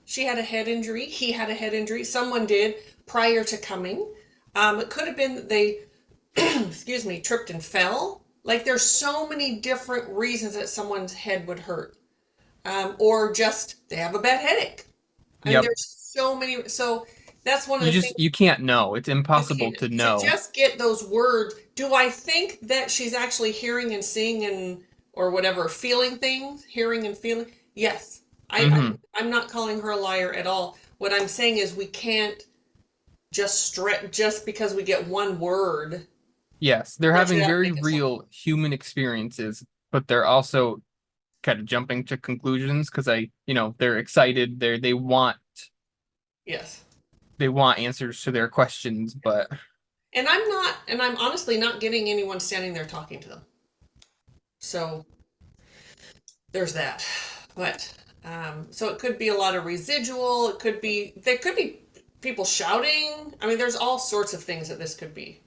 She had a head injury. He had a head injury. Someone did prior to coming. It could have been that they, excuse me, tripped and fell. Like, there's so many different reasons that someone's head would hurt, or just they have a bad headache. I mean, there's so many. So that's one of the things. You can't know. It's impossible to know. To just get those words. Do I think that she's actually hearing and seeing and or whatever, feeling things, hearing and feeling? Yes. I'm not calling her a liar at all. What I'm saying is we can't just because we get one word. Yes, they're having very real human experiences, but they're also kind of jumping to conclusions because they're excited. They want answers to their questions, but and I'm honestly not getting anyone standing there talking to them. So there's that. But so it could be a lot of residual. There could be people shouting. I mean, there's all sorts of things that this could be.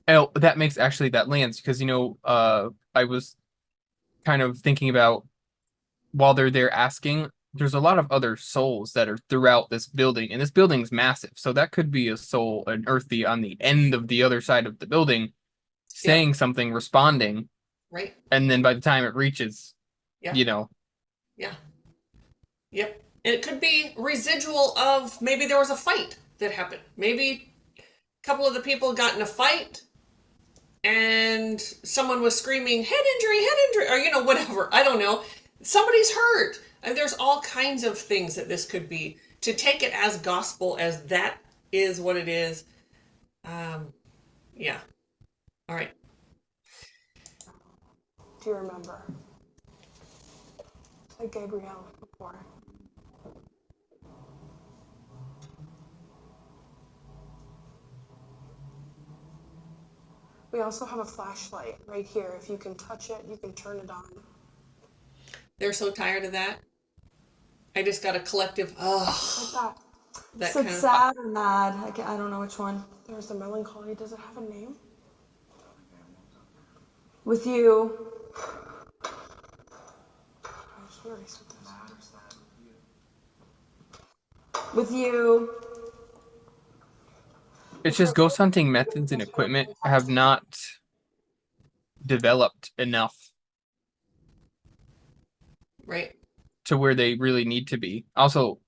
Oh, that lands because I was kind of thinking about while they're there asking, there's a lot of other souls that are throughout this building, and this building's massive, so that could be a soul, an earthy on the end of the other side of the building, saying something, responding, right, and then by the time it reaches, Yep. It could be residual of maybe there was a fight that happened. Maybe a couple of the people got in a fight and someone was screaming, head injury, or whatever. I don't know. Somebody's hurt. And there's all kinds of things that this could be. To take it as gospel as that is what it is. All right. do you remember? Like Gabrielle before. We also have a flashlight right here. If you can touch it, you can turn it on. They're so tired of that. I just got a collective, Like that. that So kind it's of. sad or mad? I don't know which one. There's the melancholy. Does it have a name? With you. I just want to reset this. With you. It's just ghost hunting methods and equipment have not developed enough Right. to where they really need to be. Also,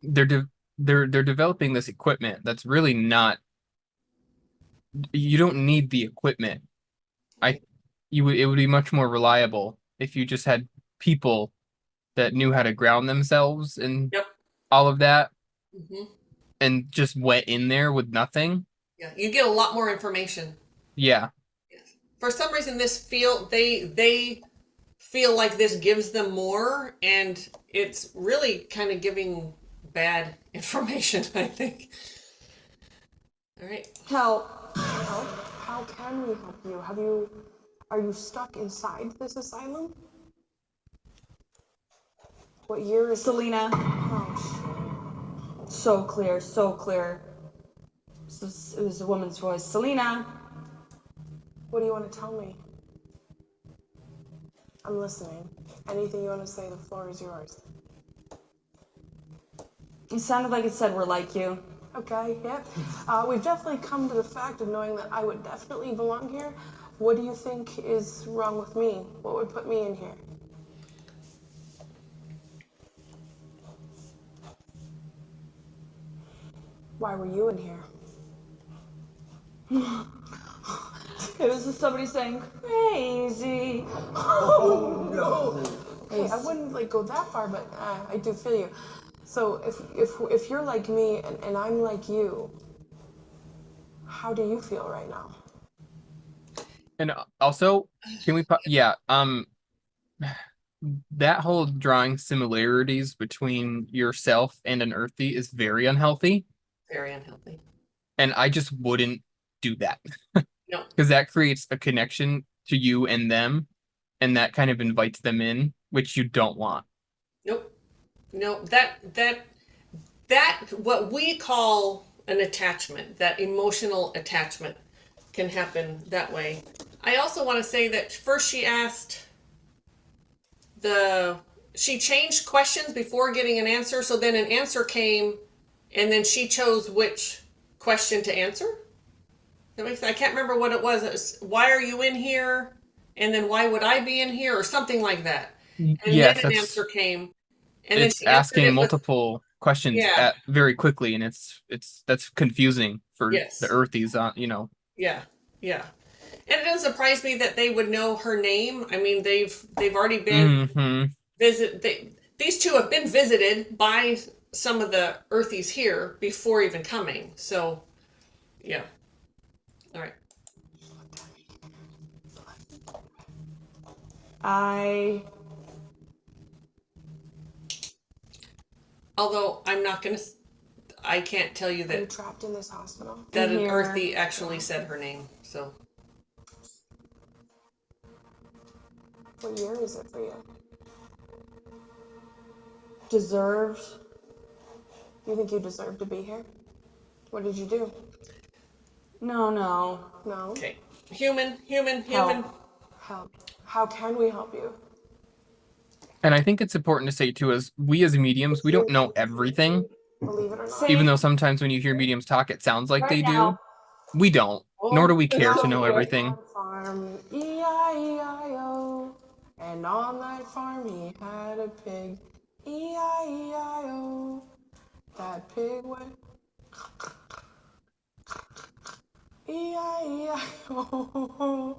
they're developing this equipment that's really not. You don't need the equipment. It would be much more reliable if you just had people that knew how to ground themselves and Yep. all of that, hmm and just went in there with nothing. Yeah, you get a lot more information. Yeah. For some reason, they feel like this gives them more, and it's really kind of giving bad information, I think. All right. Help. Help? How can we help you? Are you stuck inside this asylum? What year is Selena. Oh, So clear, so clear. It was a woman's voice. Selena. what do you want to tell me? I'm listening. Anything you want to say, the floor is yours. It sounded like it said we're like you. Okay, yep. We've definitely come to the fact of knowing that I would definitely belong here. What do you think is wrong with me? What would put me in here? Why were you in here? It was just somebody saying crazy. Oh no! Hey, I wouldn't go that far, but I do feel you. So if you're like me and I'm like you, how do you feel right now? And also, can we that whole drawing similarities between yourself and an earthy is very unhealthy, Very unhealthy. and I just wouldn't do that. No. Because that creates a connection to you and them, and that kind of invites them in, which you don't want. Nope. No, that what we call an attachment, that emotional attachment, can happen that way. I also want to say that first she changed questions before getting an answer, so then an answer came, and then she chose which question to answer. That makes sense. I can't remember what it was. It was, why are you in here? And then why would I be in here? Or something like that. And Yes, then an answer came. And then it's she answered asking it with, multiple questions yeah. very quickly, and that's confusing for Yes. the earthies on. Yeah, yeah. And it doesn't surprise me that they would know her name. I mean, they've already been these two have been visited by some of the earthies here before even coming. So, yeah. All right. Although I can't tell you Are you that trapped in this hospital? that an Here. earthy actually said her name. So, What year is it for you? Deserved. You think you deserve to be here? What did you do? No. No? okay. Human. Help. How can we help you? And I think it's important to say too, as we as mediums, we don't know everything. Believe it or not. Even though sometimes when you hear mediums talk, it sounds like they do. now. We don't. Nor do we care to know No. everything. Farm, E-I-E-I-O. And on that farm he had a pig, E-I-E-I-O. That pig went E-I-E-I-O.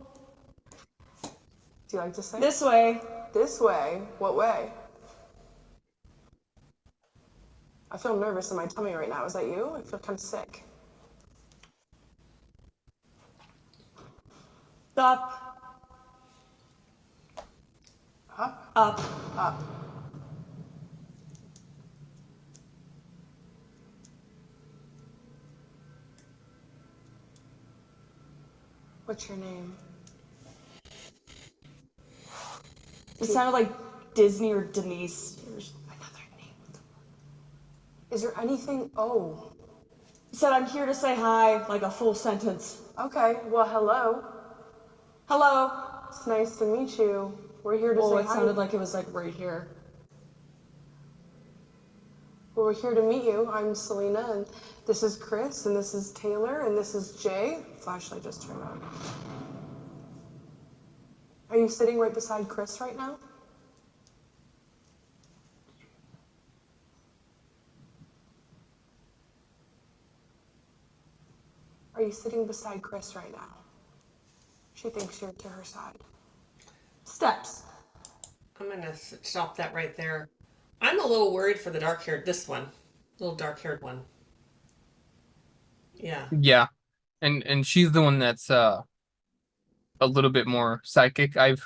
Do you like to sing? This way. This way? What way? I feel nervous in my tummy right now. Is that you? I feel kind of sick. Stop. Up. Up. Up. What's your name? It sounded like Disney or Denise. Another name. Is there anything? Oh. It said, I'm here to say hi, like a full sentence. Okay. Well, hello. Hello. It's nice to meet you. We're here to say hi. It sounded like it was like right here. Well, we're here to meet you. I'm Selena, and this is Chris, and this is Taylor, and this is Jay. Flashlight just turned on. Are you sitting right beside Chris right now? Are you sitting beside Chris right now? She thinks you're to her side. Steps. I'm gonna stop that right there. I'm a little worried for the dark-haired, this one. Little dark-haired one. Yeah. Yeah. And she's the one that's a little bit more psychic. I've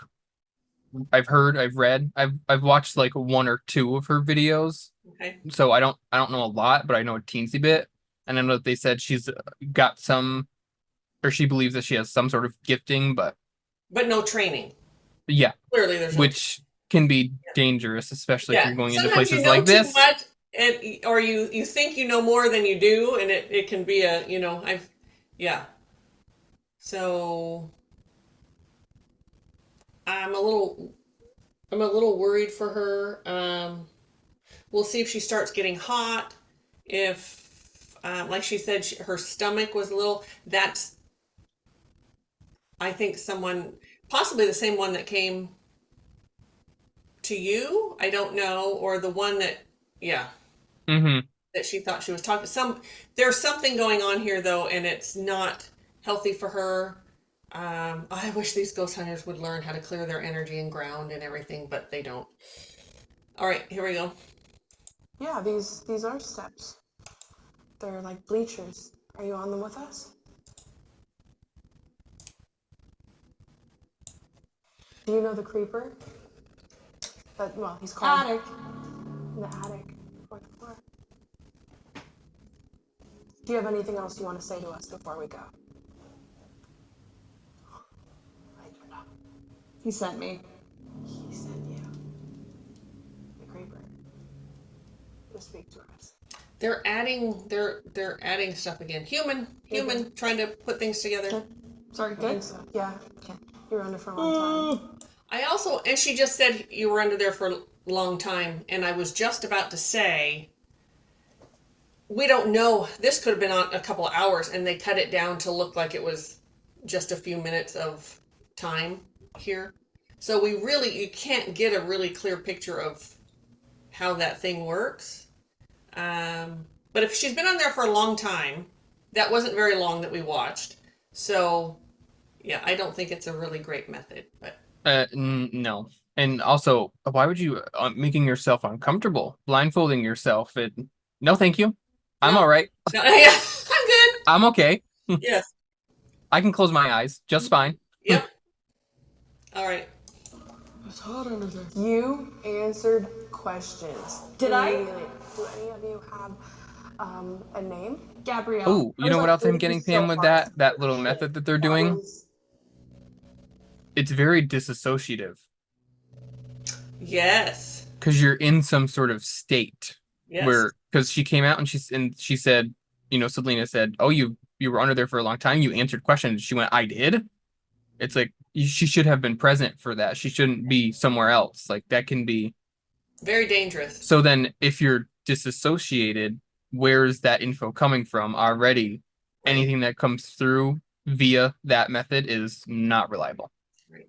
heard, I've read, I've watched like one or two of her videos. Okay. So I don't know a lot, but I know a teensy bit. And I know that they said she's got some, or she believes that she has some sort of gifting, but no training. yeah. Clearly there's no which can be dangerous, especially if you're going into Sometimes places you know like this. Too much, and or you think you know more than you do, and it can be a So I'm a little worried for her. We'll see if she starts getting hot. If like she said, her stomach was a little. That's I think someone, possibly the same one that came to you. I don't know, or the one that that she thought she was talking. There's something going on here though, and it's not healthy for her. I wish these ghost hunters would learn how to clear their energy and ground and everything, but they don't. All right, here we go. Yeah, these are steps. They're like bleachers. Are you on them with us? Do you know the creeper? Well, he's called Attic. In the attic, 4th floor. Do you have anything else you want to say to us before we go? He sent me. He sent you. The creeper. To speak to us. They're adding stuff again. Human, trying to put things together. Okay. Sorry, good? So. Yeah. Okay. You were under for a long time. And she just said you were under there for a long time, and I was just about to say, we don't know. This could have been on a couple of hours, and they cut it down to look like it was just a few minutes of time here. So you can't get a really clear picture of how that thing works. But if she's been on there for a long time, that wasn't very long that we watched. So, yeah, I don't think it's a really great method, but. No. And also, why would you making yourself uncomfortable, blindfolding yourself? No, thank you. I'm all right. No, yeah, I'm good. I'm okay. Yes. I can close my eyes just fine. Yep. All right. It's hot under there. You answered questions. Did I? Immediately. Do any of you have a name? Gabrielle. Oh, you know what else I'm getting, Pam, with that little method that they're doing? It's very disassociative. Yes. Because you're in some sort of state. Yes. Where, because she came out and she said, Selena said, oh, you were under there for a long time. You answered questions. She went, I did. It's like, she should have been present for that. She shouldn't be somewhere else. Like, that can be very dangerous. So then if you're disassociated, where's that info coming from already? Anything that comes through via that method is not reliable. Right.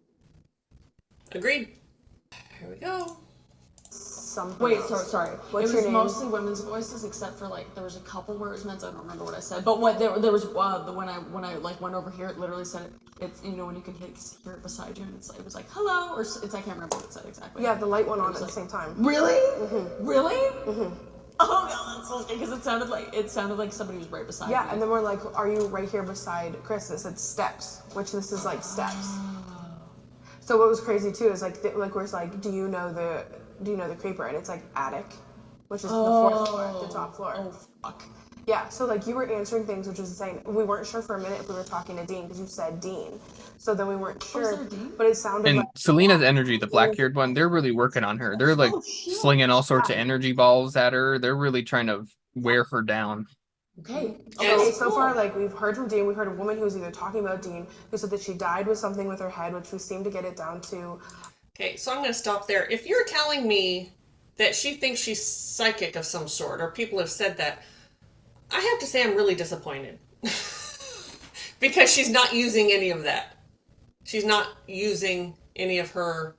Agreed. Here we go. Wait, sorry. What's it your was name? mostly women's voices, except for there was a couple where it was men's. I don't remember what I said, but there was when I went over here, it literally said it's when you can hear it beside you, and it was like hello, or I can't remember what it said exactly. Yeah, the light went on at the same time. Really? Mm-hmm. Really? Mm-hmm. Oh god, that's so scary because it sounded like somebody was right beside me. Yeah, and then we're like, are you right here beside Chris? It said steps, which this is like steps. So what was crazy too is like we're like, do you know the creeper? And it's like attic, which is the fourth floor, the top floor. Oh fuck. Yeah, so like you were answering things, which was insane. We weren't sure for a minute if we were talking to Dean because you said Dean. So then we weren't sure, but it sounded And like Selena's energy, the black-haired one, they're really working on her. They're like slinging all sorts of energy balls at her. They're really trying to wear her down. Okay. Okay, so far, like, we've heard from Dean. We heard a woman who was either talking about Dean, who said that she died with something with her head, which we seem to get it down to. Okay, so I'm going to stop there. If you're telling me that she thinks she's psychic of some sort, or people have said that, I have to say I'm really disappointed. Because she's not using any of that. She's not using any of her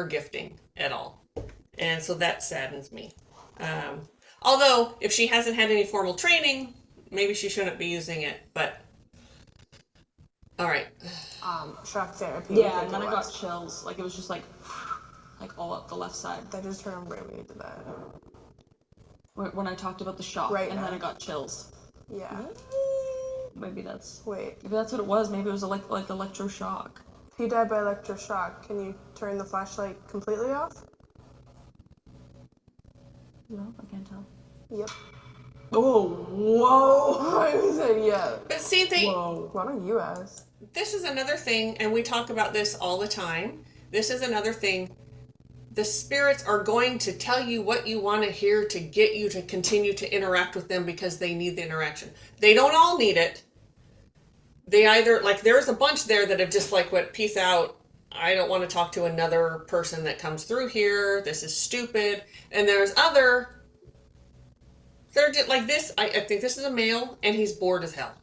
gifting at all. And so that saddens me. Although, if she hasn't had any formal training, maybe she shouldn't be using it, but... Alright. Shock therapy. Yeah, and then I got chills. Like, it was just like all up the left side. That just turned right when you did that. When I talked about the shock, Right, and then I got chills. Yeah. Maybe that's Wait. maybe that's what it was. Maybe it was like electroshock. If you died by electroshock, can you turn the flashlight completely off? No, I can't tell. Yep. Oh, whoa! I said yeah. But see, Whoa. Why don't you ask? this is another thing, and we talk about this all the time. This is another thing. The spirits are going to tell you what you want to hear to get you to continue to interact with them because they need the interaction. They don't all need it. They either, like, there's a bunch there that have just like, what, peace out. I don't want to talk to another person that comes through here. This is stupid. And there's other, they're just like this. I think this is a male, and he's bored as hell.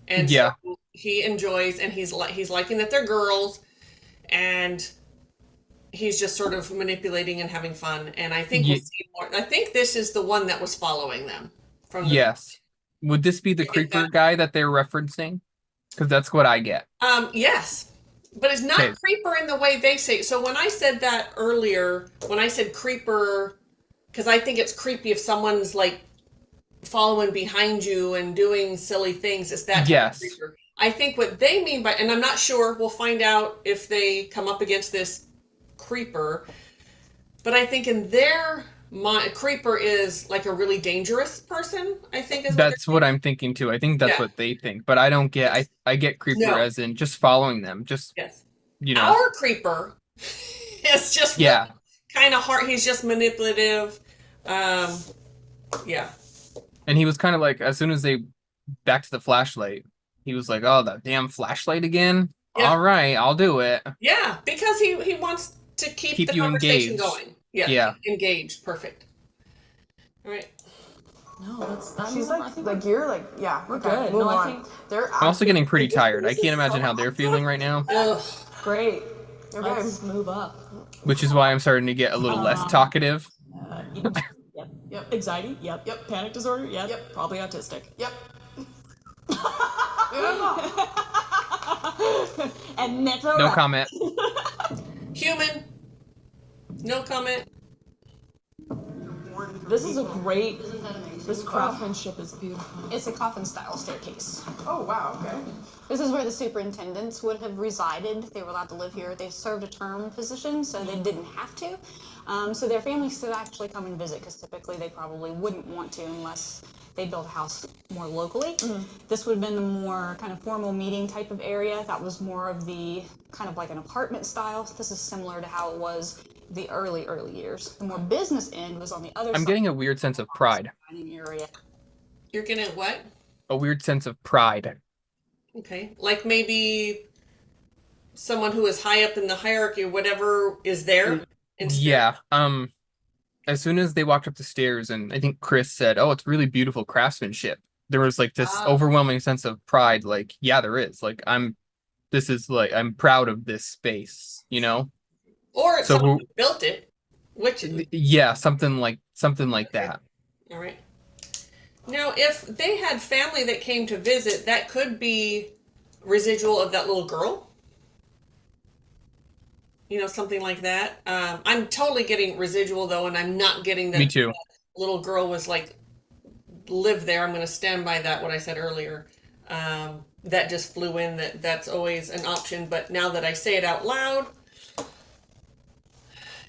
And Yeah. so he enjoys, and he's liking that they're girls, and he's just sort of manipulating and having fun. And I think we'll see more. I think this is the one that was following them. From the, Yes. Would this be the creeper guy that they're referencing? Because that's what I get. Yes. But it's not Okay. creeper in the way they say. So when I said that earlier, when I said creeper, because I think it's creepy if someone's like following behind you and doing silly things, it's that type of Yes. creeper. I think what they mean by, and I'm not sure, we'll find out if they come up against this creeper, but I think in their mind, creeper is like a really dangerous person, I think is That's what I'm thinking too. I think that's Yeah. what they think. But I don't get, I get creeper No. as in just following them. Just, yes. you know. Our creeper is just Yeah. kind of hard. He's just manipulative. Yeah. And he was kind of like, as soon as they back to the flashlight, he was like, oh, that damn flashlight again? Yeah. All right, I'll do it. Yeah, because he wants to keep the you conversation engaged. going. Yeah. Yeah. Engaged. Perfect. All right. No, that's She's I like, think like you're like, yeah, we're okay, good. Move No, I on. think They're I'm also getting pretty this- tired. I this can't is imagine so how they're awesome. feeling right now, Ugh. great. Okay. Let's move up. which is why I'm starting to get a little less talkative. Yep. Anxiety. Yep. Panic disorder. Yep. Probably autistic. Yep. And that's all No right. comment. Human. No comment. This is a great. Isn't that amazing? This craftsmanship is beautiful. It's a coffin-style staircase. Oh wow. Okay. This is where the superintendents would have resided. They were allowed to live here. They served a term position, so they didn't have to. So their families could actually come and visit, because typically they probably wouldn't want to unless they built a house more locally. This would have been the more kind of formal meeting type of area. That was more of the kind of like an apartment style. This is similar to how it was the early years. The more business end was on the other side. I'm getting a weird sense of pride. Dining area. You're gonna what? A weird sense of pride. Okay. Like maybe someone who is high up in the hierarchy or whatever is there. instead. Yeah. As soon as they walked up the stairs, and I think Chris said, "Oh, it's really beautiful craftsmanship." There was like this overwhelming sense of pride. Like, yeah, there is. Like, I'm proud of this space. You know. Or it's So someone who- who built it. Which Yeah, something like that. all right. Now, if they had family that came to visit, that could be residual of that little girl. You know, something like that. I'm totally getting residual though, and I'm not getting that. Me too. that little girl was like live there. I'm going to stand by that. What I said earlier. That just flew in. That's always an option. But now that I say it out loud,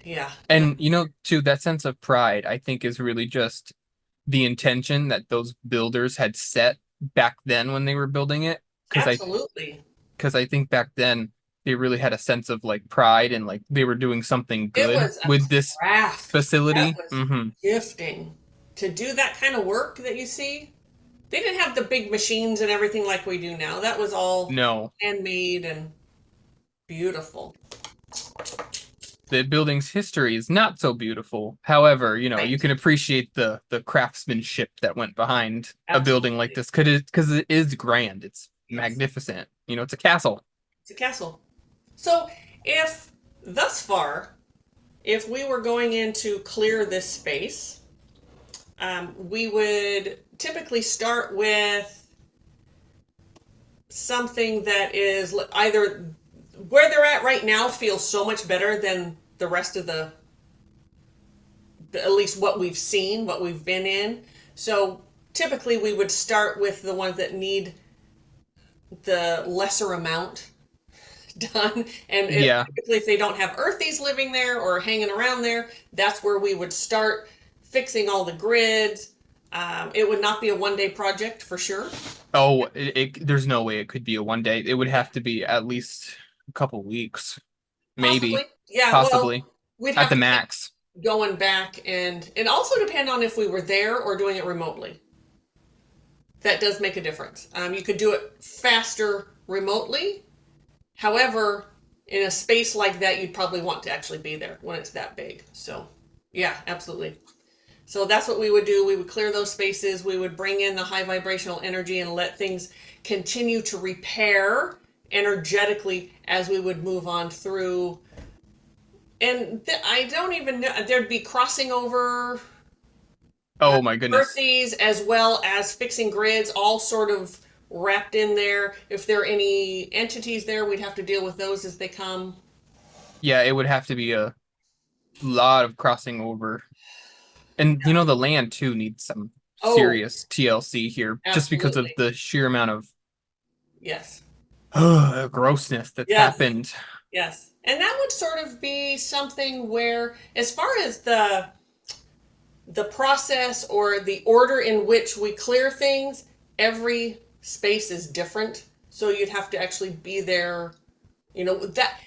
Yeah. And too, that sense of pride, I think, is really just the intention that those builders had set back then when they were building it. Absolutely. Because I think back then they really had a sense of like pride and like they were doing something It good was a with this craft. That facility. was gifting. To do that kind of work that you see, they didn't have the big machines and everything like we do now. That was all No, handmade and beautiful. the building's history is not so beautiful. However, Right. you can appreciate the craftsmanship that went behind a building like Absolutely. this because it is grand. It's Yes. magnificent. It's a castle. It's a castle. So, if thus far, if we were going in to clear this space, we would typically start with something that is either where they're at right now feels so much better than the rest of at least what we've seen, what we've been in. So typically we would start with the ones that need the lesser amount done. And typically if they don't have earthies living there or hanging around there, that's where we would start fixing all the grids. It would not be a one-day project for sure. Oh, there's no way it could be a one day. It would have to be at least a couple weeks, maybe, Possibly. Yeah, possibly well, we'd at have the to max. keep going back and also depend on if we were there or doing it remotely. That does make a difference. You could do it faster remotely. However, in a space like that, you'd probably want to actually be there when it's that big. So, yeah, absolutely. So that's what we would do. We would clear those spaces. We would bring in the high vibrational energy and let things continue to repair energetically as we would move on through. And I don't even know, there'd be crossing over. Oh my goodness. Earthies as well as fixing grids, all sort of wrapped in there. If there are any entities there, we'd have to deal with those as they come. Yeah, it would have to be a lot of crossing over. And the land too needs some serious TLC here, just because of the sheer amount of grossness that's happened. Yes. And that would sort of be something where, as far as the process or the order in which we clear things, every space is different. So you'd have to actually be there, that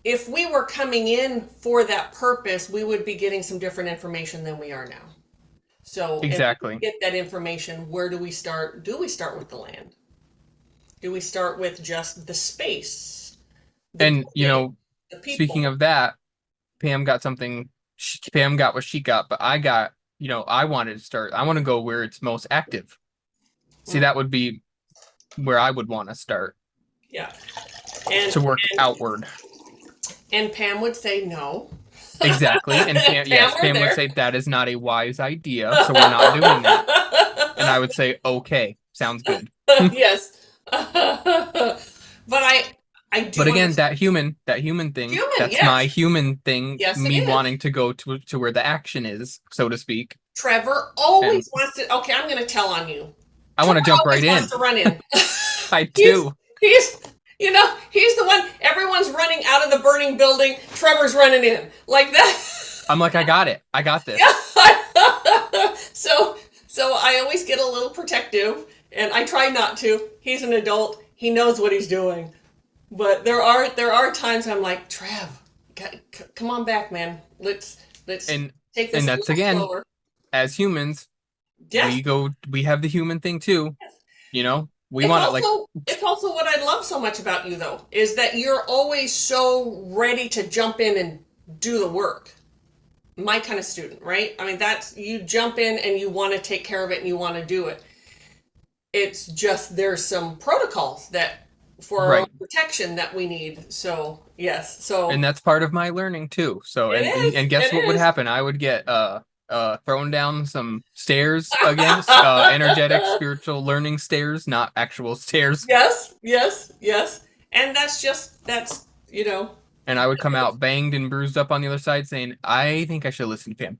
if we were coming in for that purpose, we would be getting some different information than we are now. So exactly. If we get that information, where do we start? Do we start with the land? Do we start with just the space? And speaking of that, Pam got what she got, but I got, I wanted to start. I want to go where it's most active. See, that would be where I would want to start. Yeah. To work outward. And Pam would say no. Exactly. And Pam would say that is not a wise idea, so we're not doing that. And I would say, okay, sounds good. Yes. But I do. But again, that human thing, that's my human thing, me wanting to go to where the action is, so to speak. Trevor always wants to, okay, I'm going to tell on you. I want to jump right in. Wants to run in. I do. He's the one, everyone's running out of the burning building. Trevor's running in. Like that. I'm like, I got it. I got this. Yeah. So I always get a little protective, and I try not to. He's an adult. He knows what he's doing. But there are times I'm like, Trev, come on back, man. Let's take this. And that's again, slower. As humans, we have the human thing too. Yes. We want to like. It's also what I love so much about you, though, is that you're always so ready to jump in and do the work. My kind of student, right? I mean, that's, you jump in and you want to take care of it and you want to do it. It's just there's some protocols that for our own protection that we need. So yes, and that's part of my learning too. So and guess what would happen? I would get thrown down some stairs again, energetic spiritual learning stairs, not actual stairs. Yes. And that's and I would come out banged and bruised up on the other side saying, I think I should listen to him.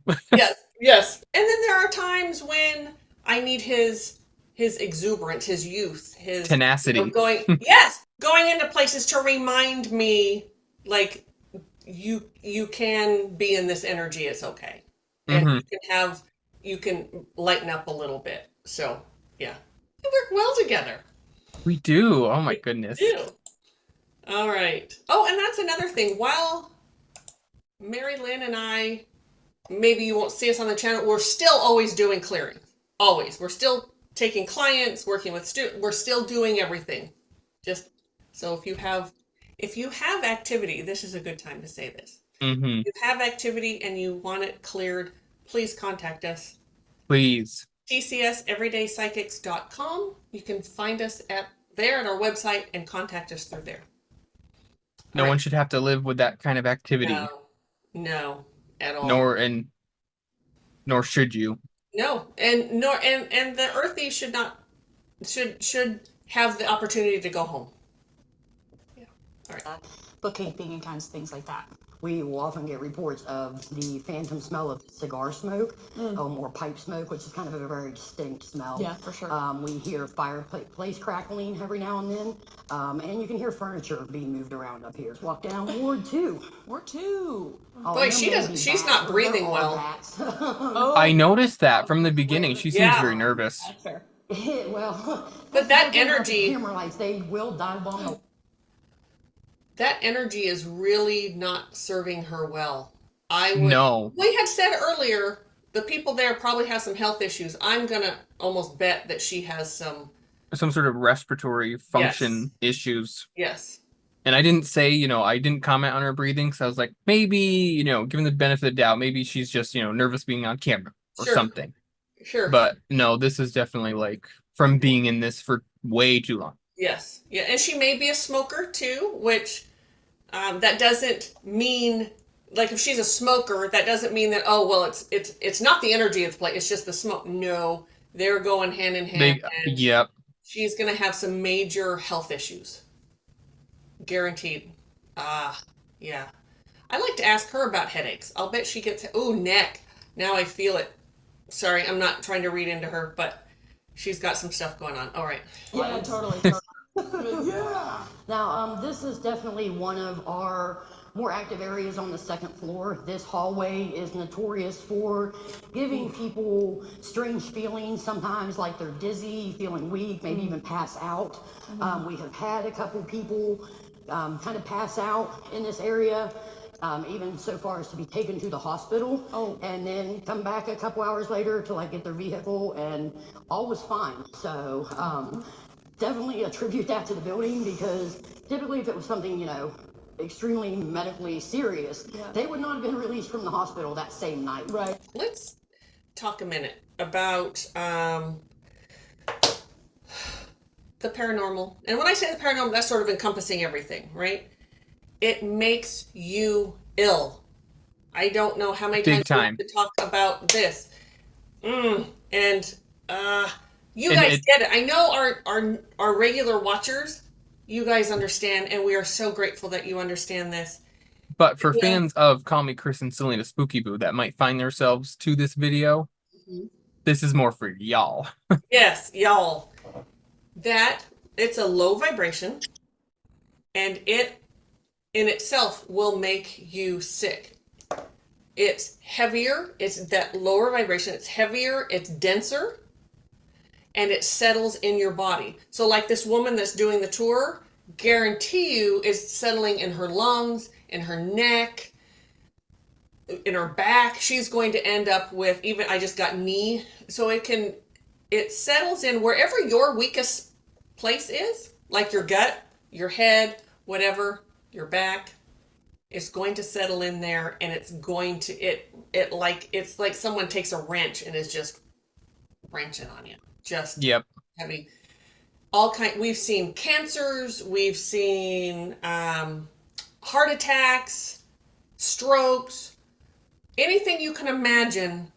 Yes. And then there are times when I need his exuberance, his youth, his tenacity. Going into places to remind me, like, you can be in this energy. It's okay, and you can lighten up a little bit. So yeah, we work well together. We do. Oh my We goodness. do. All right. Oh, and that's another thing. While Mari-Lyn and I, maybe you won't see us on the channel, we're still always doing clearing. Always. We're still taking clients, working with students. We're still doing everything. Just so if you have activity, this is a good time to say this. Mm-hmm. If you have activity and you want it cleared, please contact us. Please. tcseveryday.psychics.com. You can find us there at our website and contact us through there. No one should have to live with that kind of activity. No, at all. Nor should you. No, and the earthy should have the opportunity to go home. Yeah. All right. Bookkeeping and kinds of things like that. We will often get reports of the phantom smell of cigar smoke, or pipe smoke, which is kind of a very distinct smell. Yeah, for sure. We hear fireplace crackling every now and then, and you can hear furniture being moved around up here. Walk down Ward 2. Ward 2. Oh, Boy, she's not breathing well. Oh. I noticed that from the beginning. She seems very nervous. That's fair. Well, but that energy, camera lights, they will dive bomb the. That energy is really not serving her well. No. We had said earlier, the people there probably have some health issues. I'm gonna almost bet that she has some sort of respiratory function issues. Yes. And I didn't say, I didn't comment on her breathing, because I was like, maybe, given the benefit of the doubt, maybe she's just, nervous being on camera or something. Sure. But no, this is definitely like from being in this for way too long. Yes. Yeah. And she may be a smoker too, which that doesn't mean, like, if she's a smoker, that doesn't mean that, oh, well, it's not the energy of the place, it's just the smoke. No, they're going hand in hand. Yep. She's going to have some major health issues. Guaranteed. Yeah. I like to ask her about headaches. I'll bet she gets, neck. Now I feel it. Sorry, I'm not trying to read into her, but she's got some stuff going on. All right. Yeah, totally. Yeah. Now, this is definitely one of our more active areas on the second floor. This hallway is notorious for giving people strange feelings, sometimes like they're dizzy, feeling weak, maybe even pass out. We have had a couple people kind of pass out in this area, even so far as to be taken to the hospital, and then come back a couple hours later to get their vehicle, and all was fine. So definitely attribute that to the building, because typically if it was something, extremely medically serious, they would not have been released from the hospital that same night. Right. Let's talk a minute about the paranormal. And when I say the paranormal, that's sort of encompassing everything, right? It makes you ill. I don't know how many times we have to talk about this. And you guys get it. I know our regular watchers, you guys understand, and we are so grateful that you understand this. But for fans of Call Me Chris and Selena Spooky Boo that might find themselves to this video, this is more for y'all. Yes, y'all. That it's a low vibration, and it in itself will make you sick. It's heavier, it's that lower vibration, it's heavier, it's denser, and it settles in your body. So like this woman that's doing the tour, guarantee you is settling in her lungs, in her neck, in her back. She's going to end up with, even I just got knee. So it settles in wherever your weakest place is, like your gut, your head, whatever, your back. It's going to settle in there, and it's going to, it's like someone takes a wrench and is just wrenching on you. Just heavy. We've seen cancers, we've seen heart attacks, strokes, anything you can imagine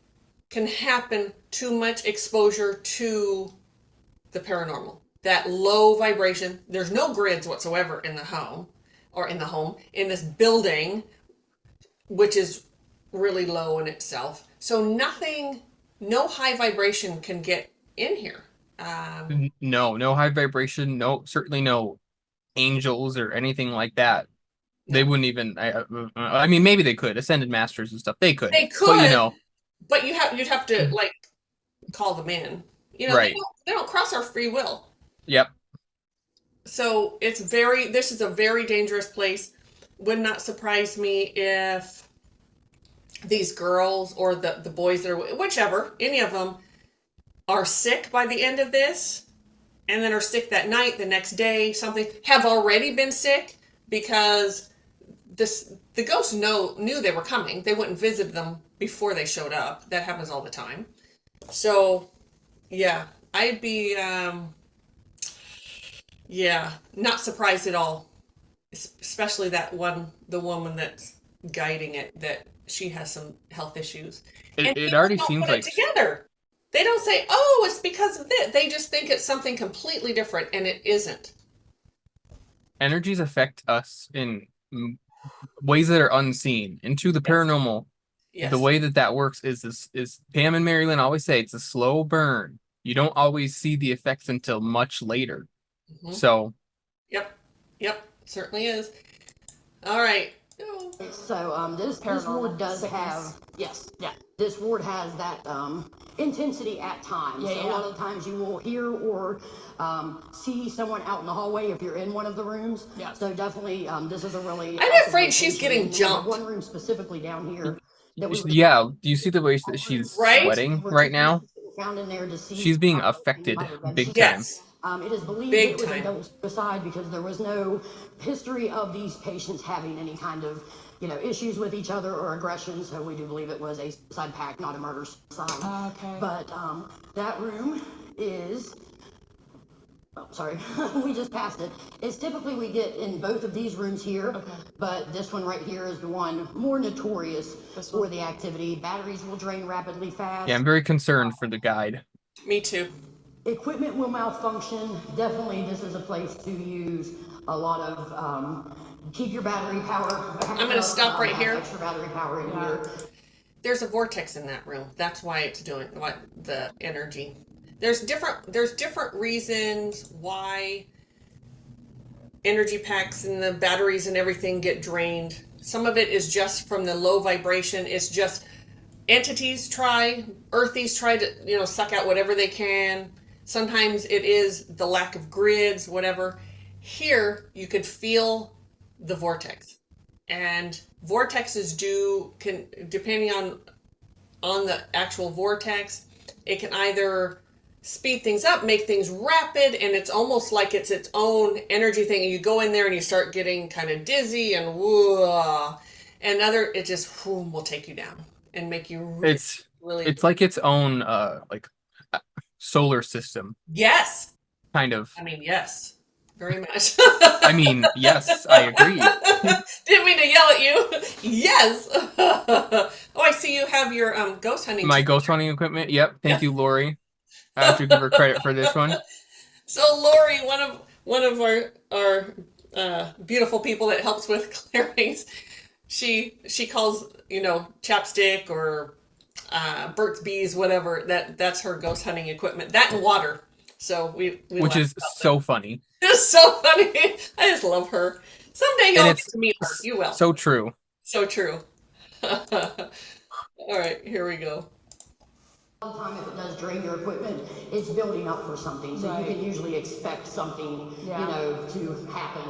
can happen too much exposure to the paranormal. That low vibration, there's no grids whatsoever in the home, in this building, which is really low in itself. So no high vibration can get in here. No high vibration, certainly no angels or anything like that. They wouldn't even. I mean, maybe they could. Ascended masters and stuff. They could. They But you could, know, but you'd have to like call them in. You know, right. they don't cross our free will. Yep. So this is a very dangerous place. Would not surprise me if these girls or the boys that are, whichever, any of them are sick by the end of this, and then are sick that night, the next day, something, have already been sick because the ghosts knew they were coming. They wouldn't visit them before they showed up. That happens all the time. So, yeah, I'd be, not surprised at all. Especially the woman that's guiding it, that she has some health issues. And It already don't seems put it like together. They don't say, "Oh, it's because of this." They just think it's something completely different, and it isn't. energies affect us in ways that are unseen. Into the paranormal, Yes. the way that works is Pam and Mari-Lyn always say it's a slow burn. You don't always see the effects until much later. Mhm. So, Yep, certainly is. All right. So this ward does have, yes, yeah, this ward has that intensity at times. Yeah, So a lot of times you will hear or see someone out in the hallway if you're in one of the rooms. Yeah. So definitely, this is a really. I'm afraid she's getting We have jumped. One room specifically down here. That we yeah, do you see the way that she's Right? sweating right now? found in there to see. She's being affected big time. Yes. It is believed Big it was time. a double suicide because there was no history of these patients having any kind of, issues with each other or aggression. So we do believe it was a suicide pact, not a murder suicide. Okay. But that room is. Oh, sorry, we just passed it. It's typically we get in both of these rooms here, but this one right here is the one more notorious for the activity. Batteries will drain rapidly fast. Yeah, I'm very concerned for the guide. Me too. Equipment will malfunction. Definitely, this is a place to use a lot of, keep your battery power. I'm going to stop right here. Extra battery power in here. There's a vortex in that room. That's why it's doing the energy. There's different reasons why energy packs and the batteries and everything get drained. Some of it is just from the low vibration. It's just earthies try to, suck out whatever they can. Sometimes it is the lack of grids, whatever. Here, you could feel the vortex. And vortexes depending on the actual vortex, it can either speed things up, make things rapid, and it's almost like it's its own energy thing. And you go in there and you start getting kind of dizzy and whoa. And it just will take you down and make you really. It's like its own solar system. Yes. Kind of. I mean, yes. Very much. I mean, yes, I agree. Didn't mean to yell at you. Yes. Oh, I see you have your ghost hunting. My ghost hunting equipment. Yep. Thank you, Lori. I have to give her credit for this one. So Lori, one of our beautiful people that helps with clearings, she calls chapstick or Burt's Bees, whatever. That's her ghost hunting equipment. That and water. So we which is so funny. It's so funny. I just love her. Someday you'll get to meet her. You will. So true. So true. All right, here we go. Sometimes if it does drain your equipment, it's building up for something. So you can usually expect something, to happen,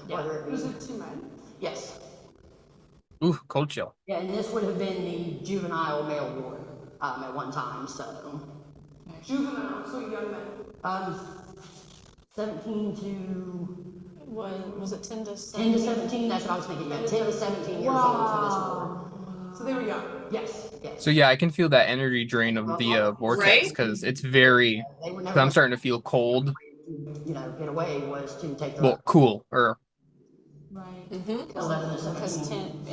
whether it be. Was it 2 men? Yes. Ooh, cold chill. Yeah, and this would have been the juvenile male ward at one time, so. Juvenile, so young men. 17 to. Was it 10 to 10 17? to 17, that's what I was thinking, yeah, 10 to 17 years old for this ward. So they were young. Yes. So yeah, I can feel that energy drain of the vortex because it's very. Because I'm starting to feel cold. Get away was to take the. Well, cool or. Right. Because 10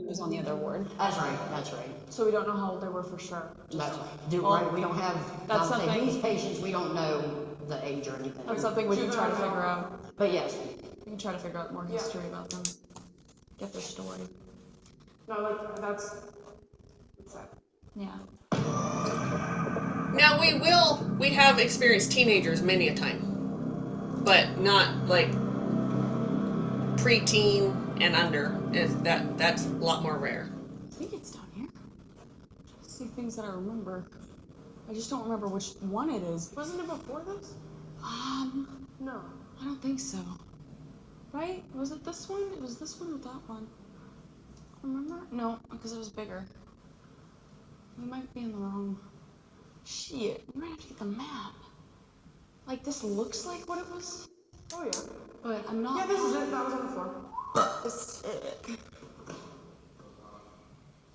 was on the other ward. That's right. So we don't know how old they were for sure. Right. We don't have. That's something. These patients, we don't know the age or anything. That's something we can try to figure out. But yes. We can try to figure out more history about them. Get their story. No, that's sad. Yeah. Now we have experienced teenagers many a time, but not like preteen and under. That's a lot more rare. I think it's down here. I see things that I remember. I just don't remember which one it is. Wasn't it before this? No, I don't think so. Right? Was it this one? It was this one or that one? Remember? No, because it was bigger. We might be in the wrong. Shit, we might have to get the map. Like, this looks like what it was. Oh yeah. But I'm not. Yeah, this is it. That was on the floor. This is it.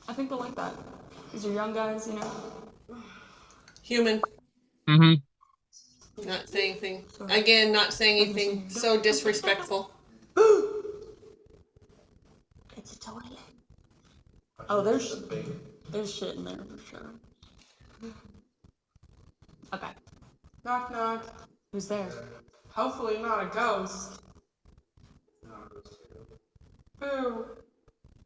I think they'll like that. These are young guys, you know. Human. Mm-hmm. Not saying anything. Again, not saying anything. So disrespectful. It's a toilet. Oh, there's shit in there for sure. Okay. Knock knock. Who's there? Hopefully not a ghost. Boo.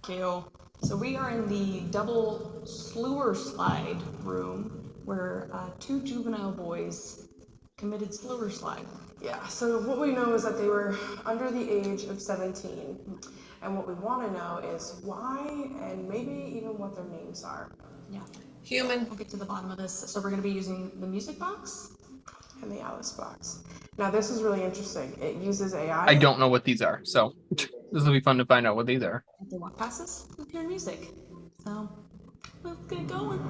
Kill. So we are in the double slewer slide room where 2 juvenile boys committed slewer slide. Yeah, so what we know is that they were under the age of 17. And what we want to know is why and maybe even what their names are. Yeah. Human. We'll get to the bottom of this. So we're going to be using the music box and the Alice box. Now this is really interesting. It uses AI. I don't know what these are, so this will be fun to find out what these are. If they walk past us, we'll hear music. So let's get going.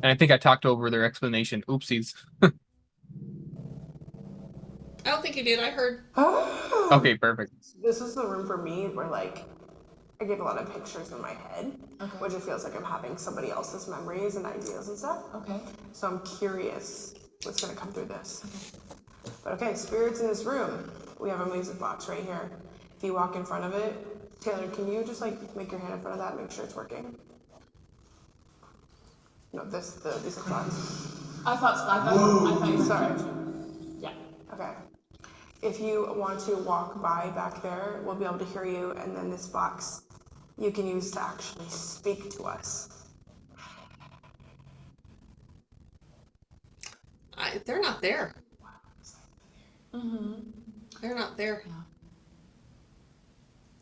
And I think I talked over their explanation. Oopsies. I don't think you did. I heard. Oh. Okay, perfect. This is the room for me where like I get a lot of pictures in my head, which it feels like I'm having somebody else's memories and ideas and stuff. Okay. So I'm curious what's gonna come through this. Okay. But okay, spirits in this room. We have a music box right here. If you walk in front of it, Taylor, can you just like make your hand in front of that, make sure it's working? No, the music box. I thought you Sorry. Yeah. Okay. If you want to walk by back there, we'll be able to hear you, and then this box you can use to actually speak to us. They're not there. Mm-hmm. They're not there. Yeah.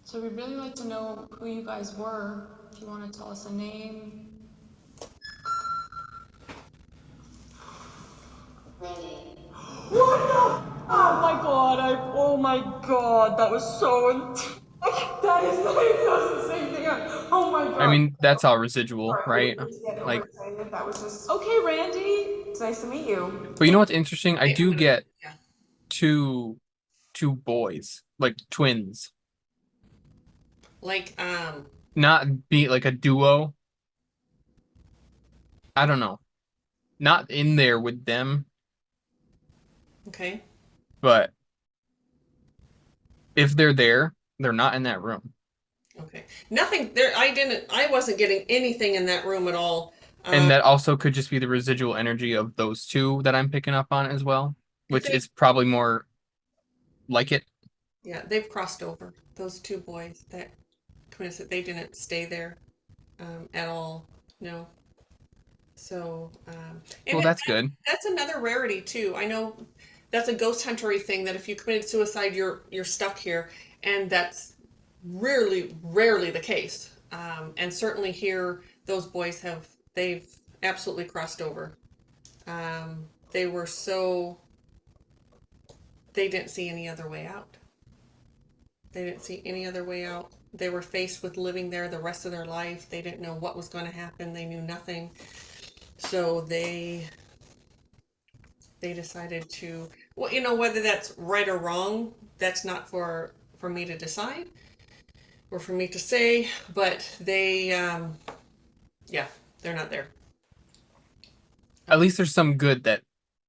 So we'd really like to know who you guys were. If you want to tell us a name. What the? Oh my god, that was so That is the same thing. Oh my god. I mean, that's all residual, right? Like, that was just okay, Randy. It's nice to meet you. but you know what's interesting? I do get two boys, like twins. Like Not be like a duo. I don't know. Not in there with them, okay. but if they're there, they're not in that room. Okay. Nothing there. I wasn't getting anything in that room at all. And that also could just be the residual energy of those two that I'm picking up on as well, which is probably more like it. Yeah, they've crossed over. Those 2 boys that they didn't stay there at all. No. So, Well, that's good. That's another rarity too. I know that's a ghost huntery thing that if you committed suicide, you're stuck here, and that's rarely the case. And certainly here, those boys they've absolutely crossed over. They didn't see any other way out. They didn't see any other way out. They were faced with living there the rest of their life. They didn't know what was going to happen. They knew nothing. So they decided to, well, you know, whether that's right or wrong, that's not for me to decide or for me to say, but they, yeah, they're not there. At least there's some good that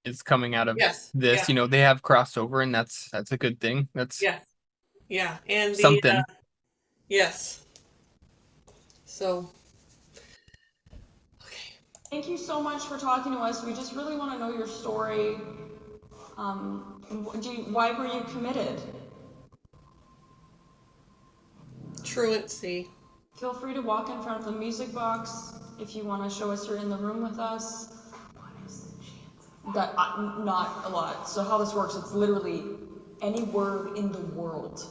is coming out of this. Yeah. You know, they have crossed over, and that's a good thing. That's yeah, and something. Yes. So. Thank you so much for talking to us. We just really want to know your story. Why were you committed? Truancy. Feel free to walk in front of the music box if you want to show us you're in the room with us. What is the chance? Not a lot. So how this works, it's literally any word in the world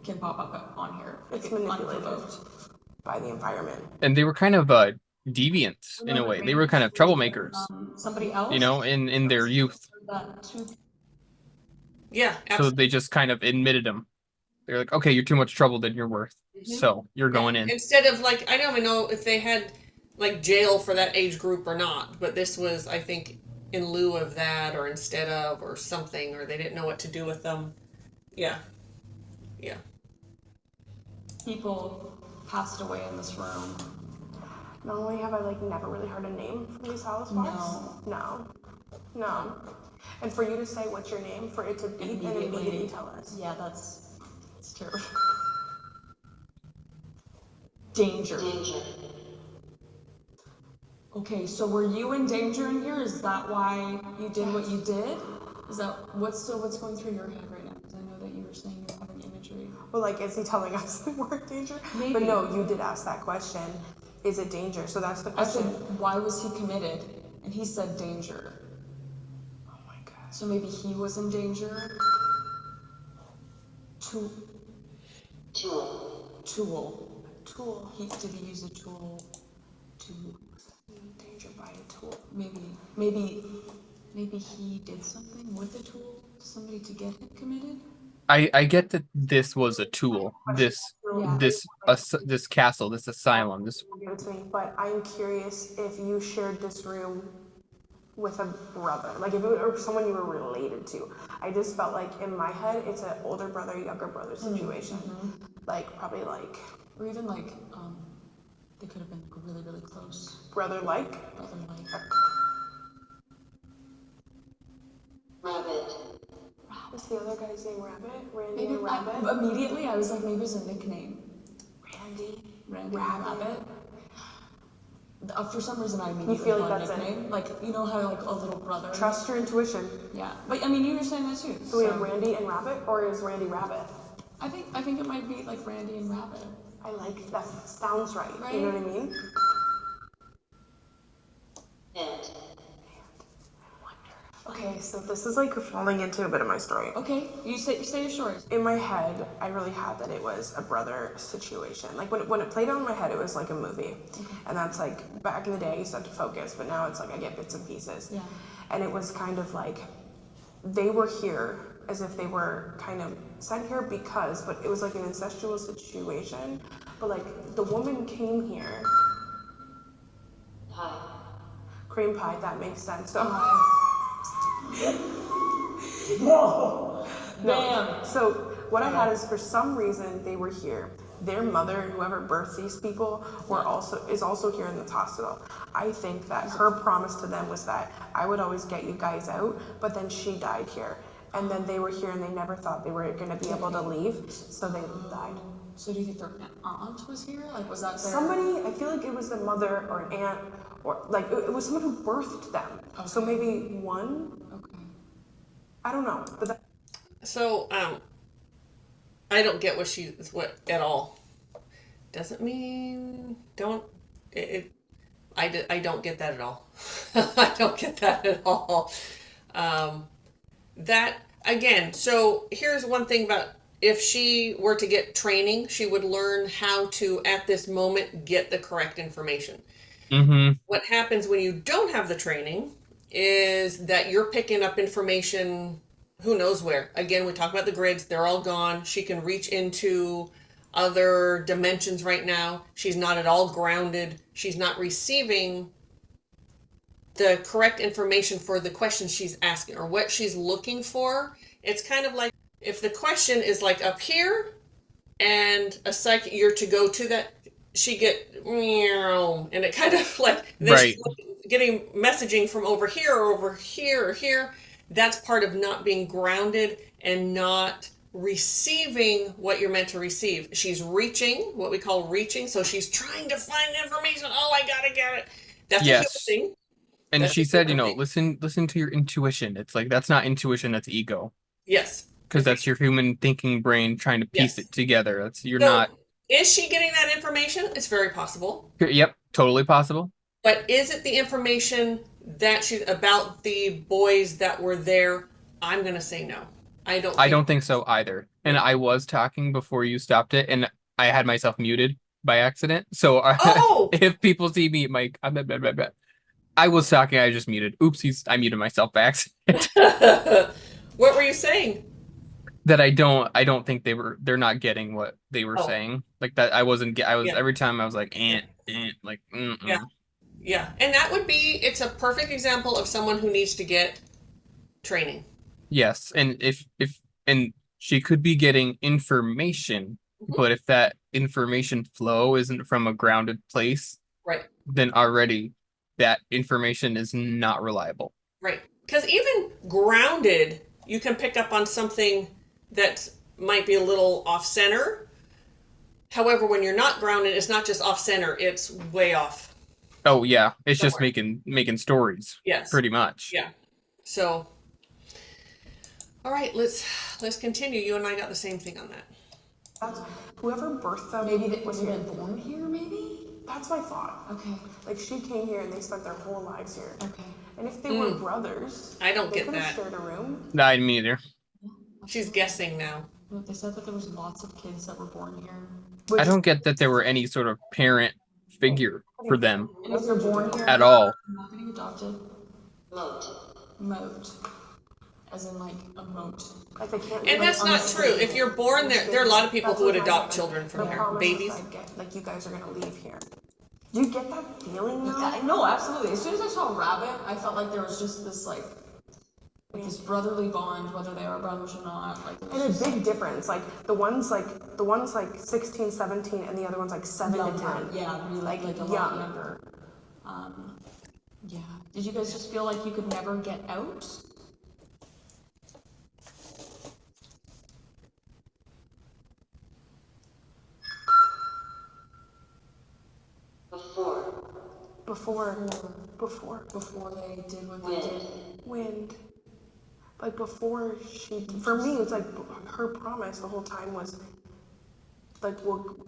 can pop up on here. It's like, manipulated unprovoked. by the environment. And they were kind of deviants in a way. They were kind of troublemakers, Somebody else, you know, in their youth. that too. Yeah, So absolutely. they just kind of admitted them. They're like, okay, you're too much trouble than you're worth. So you're going in. Instead of like, I don't even know if they had like jail for that age group or not, but this was, I think, in lieu of that or instead of or something, or they didn't know what to do with them. Yeah. Yeah. People passed away in this room. Not only have I like never really heard a name from these hollow spots. No. And for you to say what's your name, for it to beep and immediately tell us. Yeah, that's terrible. Danger. Okay, so were you in danger in here? Is that why you did what you did? Is that what's going through your head right now? Because I know that you were saying you're having imagery. Well, like, is he telling us that we're in danger? Maybe. But no, you did ask that question. Is it danger? So that's the question. I said, why was he committed? And he said danger. Oh my god. So maybe he was in danger? Tool. Did he use a tool to Danger by a tool. Maybe he did something with a tool to somebody to get him committed? I get that this was a tool. This castle, this asylum, this. Give it to me, but I'm curious if you shared this room with a brother, like if it was, or someone you were related to. I just felt like in my head it's an older brother, younger brother situation. Like probably like, or even like they could have been really, really close. Brother-like. Rabbit. Is the other guy's name Rabbit? Randy Maybe and Rabbit? Immediately I was like, maybe it's a nickname. Randy Rabbit. For some reason I immediately You feel like thought that's nickname. Like, you know how like a little brother. Trust your intuition. Yeah, but I mean you were saying that too. So we have Randy and Rabbit, or is Randy Rabbit? I think it might be like Randy and Rabbit. I like that. Sounds right. You know what I mean? Okay, so this is like falling into a bit of my story. Okay, you say your story. In my head, I really had that it was a brother situation. Like when it played out in my head, it was like a movie. And that's like, back in the day, I used to have to focus, but now it's like I get bits and pieces. Yeah. And it was kind of like, they were here as if they were kind of sent here because, but it was like an incestual situation. But like, the woman came here. Pie. Cream pie, that makes sense. So, No. So what I had is, for some reason they were here. Their mother, whoever birthed these people, is also here in this hospital. I think that her promise to them was that I would always get you guys out, but then she died here. And then they were here and they never thought they were gonna be able to leave, so they died. So do you think their aunt was here? Like, was that their... Somebody, I feel like it was the mother or an aunt, or like it was someone who birthed them. Okay. So maybe one. Okay. I don't know, but that... So, I don't get what at all. Doesn't mean I don't get that at all. I don't get that at all. That again, so here's one thing about, if she were to get training, she would learn how to, at this moment, get the correct information. What happens when you don't have the training is that you're picking up information who knows where. Again, we talk about the grids, they're all gone. She can reach into other dimensions right now. She's not at all grounded. She's not receiving the correct information for the question she's asking or what she's looking for. It's kind of like if the question is like up here and a psychic, you're to go to that, she get meow, and it kind of like this getting messaging from over here or over here or here. That's part of not being grounded and not receiving what you're meant to receive. She's reaching, what we call reaching. So she's trying to find information. Oh, I gotta get it. That's a good thing. And That's she said, you know, listen to your intuition. It's like, that's not intuition, that's ego. Yes. Because that's your human thinking brain trying to piece it together. That's not. Is she getting that information? It's very possible. Yep, totally possible. But is it the information that she's about the boys that were there? I'm going to say no. I don't. I don't think so either. And I was talking before you stopped it, and I had myself muted by accident. So Oh. if people see me, Mike, I was talking. I just muted. Oopsies! I muted myself by accident. What were you saying? That I don't think they're not getting what they were Oh. saying. Like that I wasn't I was Yeah. every time I was like like Yeah. Yeah, and that would be, it's a perfect example of someone who needs to get training. Yes, and if and she could be getting information, but if that information flow isn't from a grounded place, Right, then already that information is not reliable. right. Because even grounded, you can pick up on something that might be a little off center. However, when you're not grounded, it's not just off center, it's way off. Oh yeah, it's just Somewhere. making stories. Yes. Pretty much. Yeah. So, all right, let's continue. You and I got the same thing on that. That's whoever birthed them. Maybe that was here. born here, maybe? That's my thought. Okay. Like she came here and they spent their whole lives here. Okay. And if they were brothers, I don't they get could have that. shared a room. No, I didn't either. She's guessing now. They said that there was lots of kids that were born here. I don't get that there were any sort of parent figure for them And if you're born here, at all. you're not getting adopted. Moat. As in like a moat. Like they can't. And that's not true. If you're born there, there are a lot of people who would adopt children from The here. promise Babies. I get, like you guys are gonna leave here. Do you get that feeling now? No, absolutely. As soon as I saw Rabbit, I felt like there was just this like this brotherly bond, whether they are brothers or not. Like, And a big difference, like the one's like 16, 17, and the other one's like 7 to 10. Yeah, really like a lot young. younger. Yeah. Did you guys just feel like you could never get out? Before they did what they did. Wind. Like before she, for me, it's like her promise the whole time was like,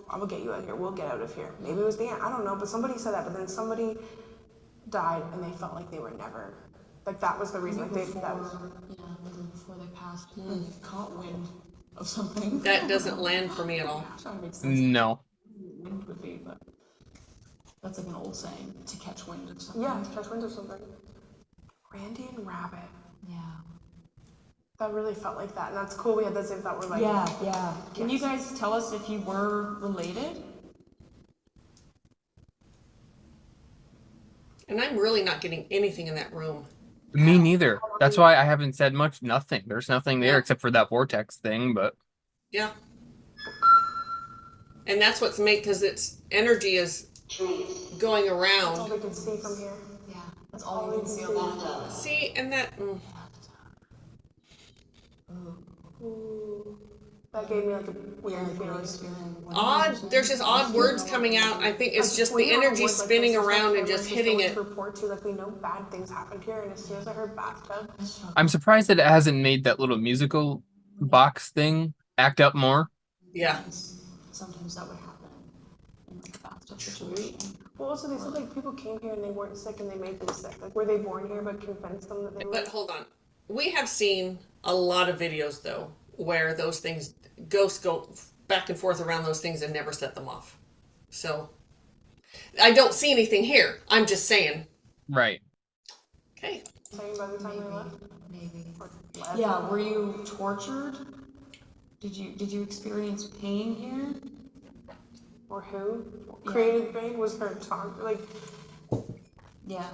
I will get you out of here. We'll get out of here. Maybe it was the aunt. I don't know. But somebody said that. But then somebody died, and they felt like they were never. Like that was the reason. Like that was. Yeah, maybe before they passed, they caught wind of something. That doesn't land for me at all. That makes sense. No. Wind would be, but that's like an old saying, to catch wind of something. Yeah, catch wind or something. Randy and Rabbit. Yeah. That really felt like that, and that's cool. We had the same thought. We're like, Yeah. Can you guys tell us if you were related? And I'm really not getting anything in that room. Me neither. That's why I haven't said much. Nothing. There's nothing there Yeah. except for that vortex thing, but Yeah. And that's what's made, because its energy is going that's all around. we can see from here. Yeah, that's all we can see a lot of. See, and that. Ooh, that gave me like a weird feeling. Odd. There's just odd words coming out. I think it's just the energy spinning around and just hitting it. Report to, like, we know bad things happened here, and as soon as I heard bathtub, I'm surprised that it hasn't made that little musical box thing act up more. Yeah. Sometimes that would happen in like a bathtub situation. well, also they said like people came here and they weren't sick and they made them sick. Like, were they born here but convinced them that they were? But hold on. We have seen a lot of videos, though, where those things, ghosts go back and forth around those things and never set them off. So, I don't see anything here. I'm just saying. Right. Okay. Saying by the time they left. Maybe. Or left. Yeah, were you tortured? Did you experience pain here? Or who created the pain? Was her talk like? Yeah.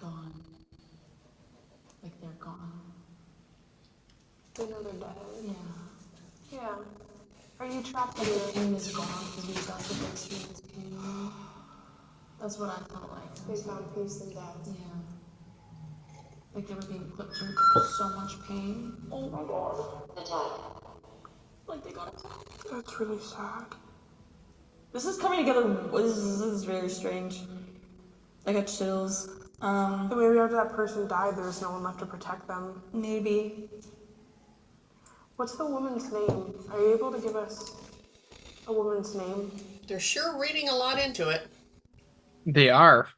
Gone. Like they're gone. They know they're dead. Yeah. Yeah. Are you trapped in The it? pain is gone because we got to experience pain. That's what I felt like. They found peace in death. Yeah. Like they were being put through so much pain. Oh my god. Like they got attacked. That's really sad. This is coming together. This is very strange. I got chills. But maybe after that person died, there was no one left to protect them. Maybe. What's the woman's name? Are you able to give us a woman's name? They're sure reading a lot into it. They are.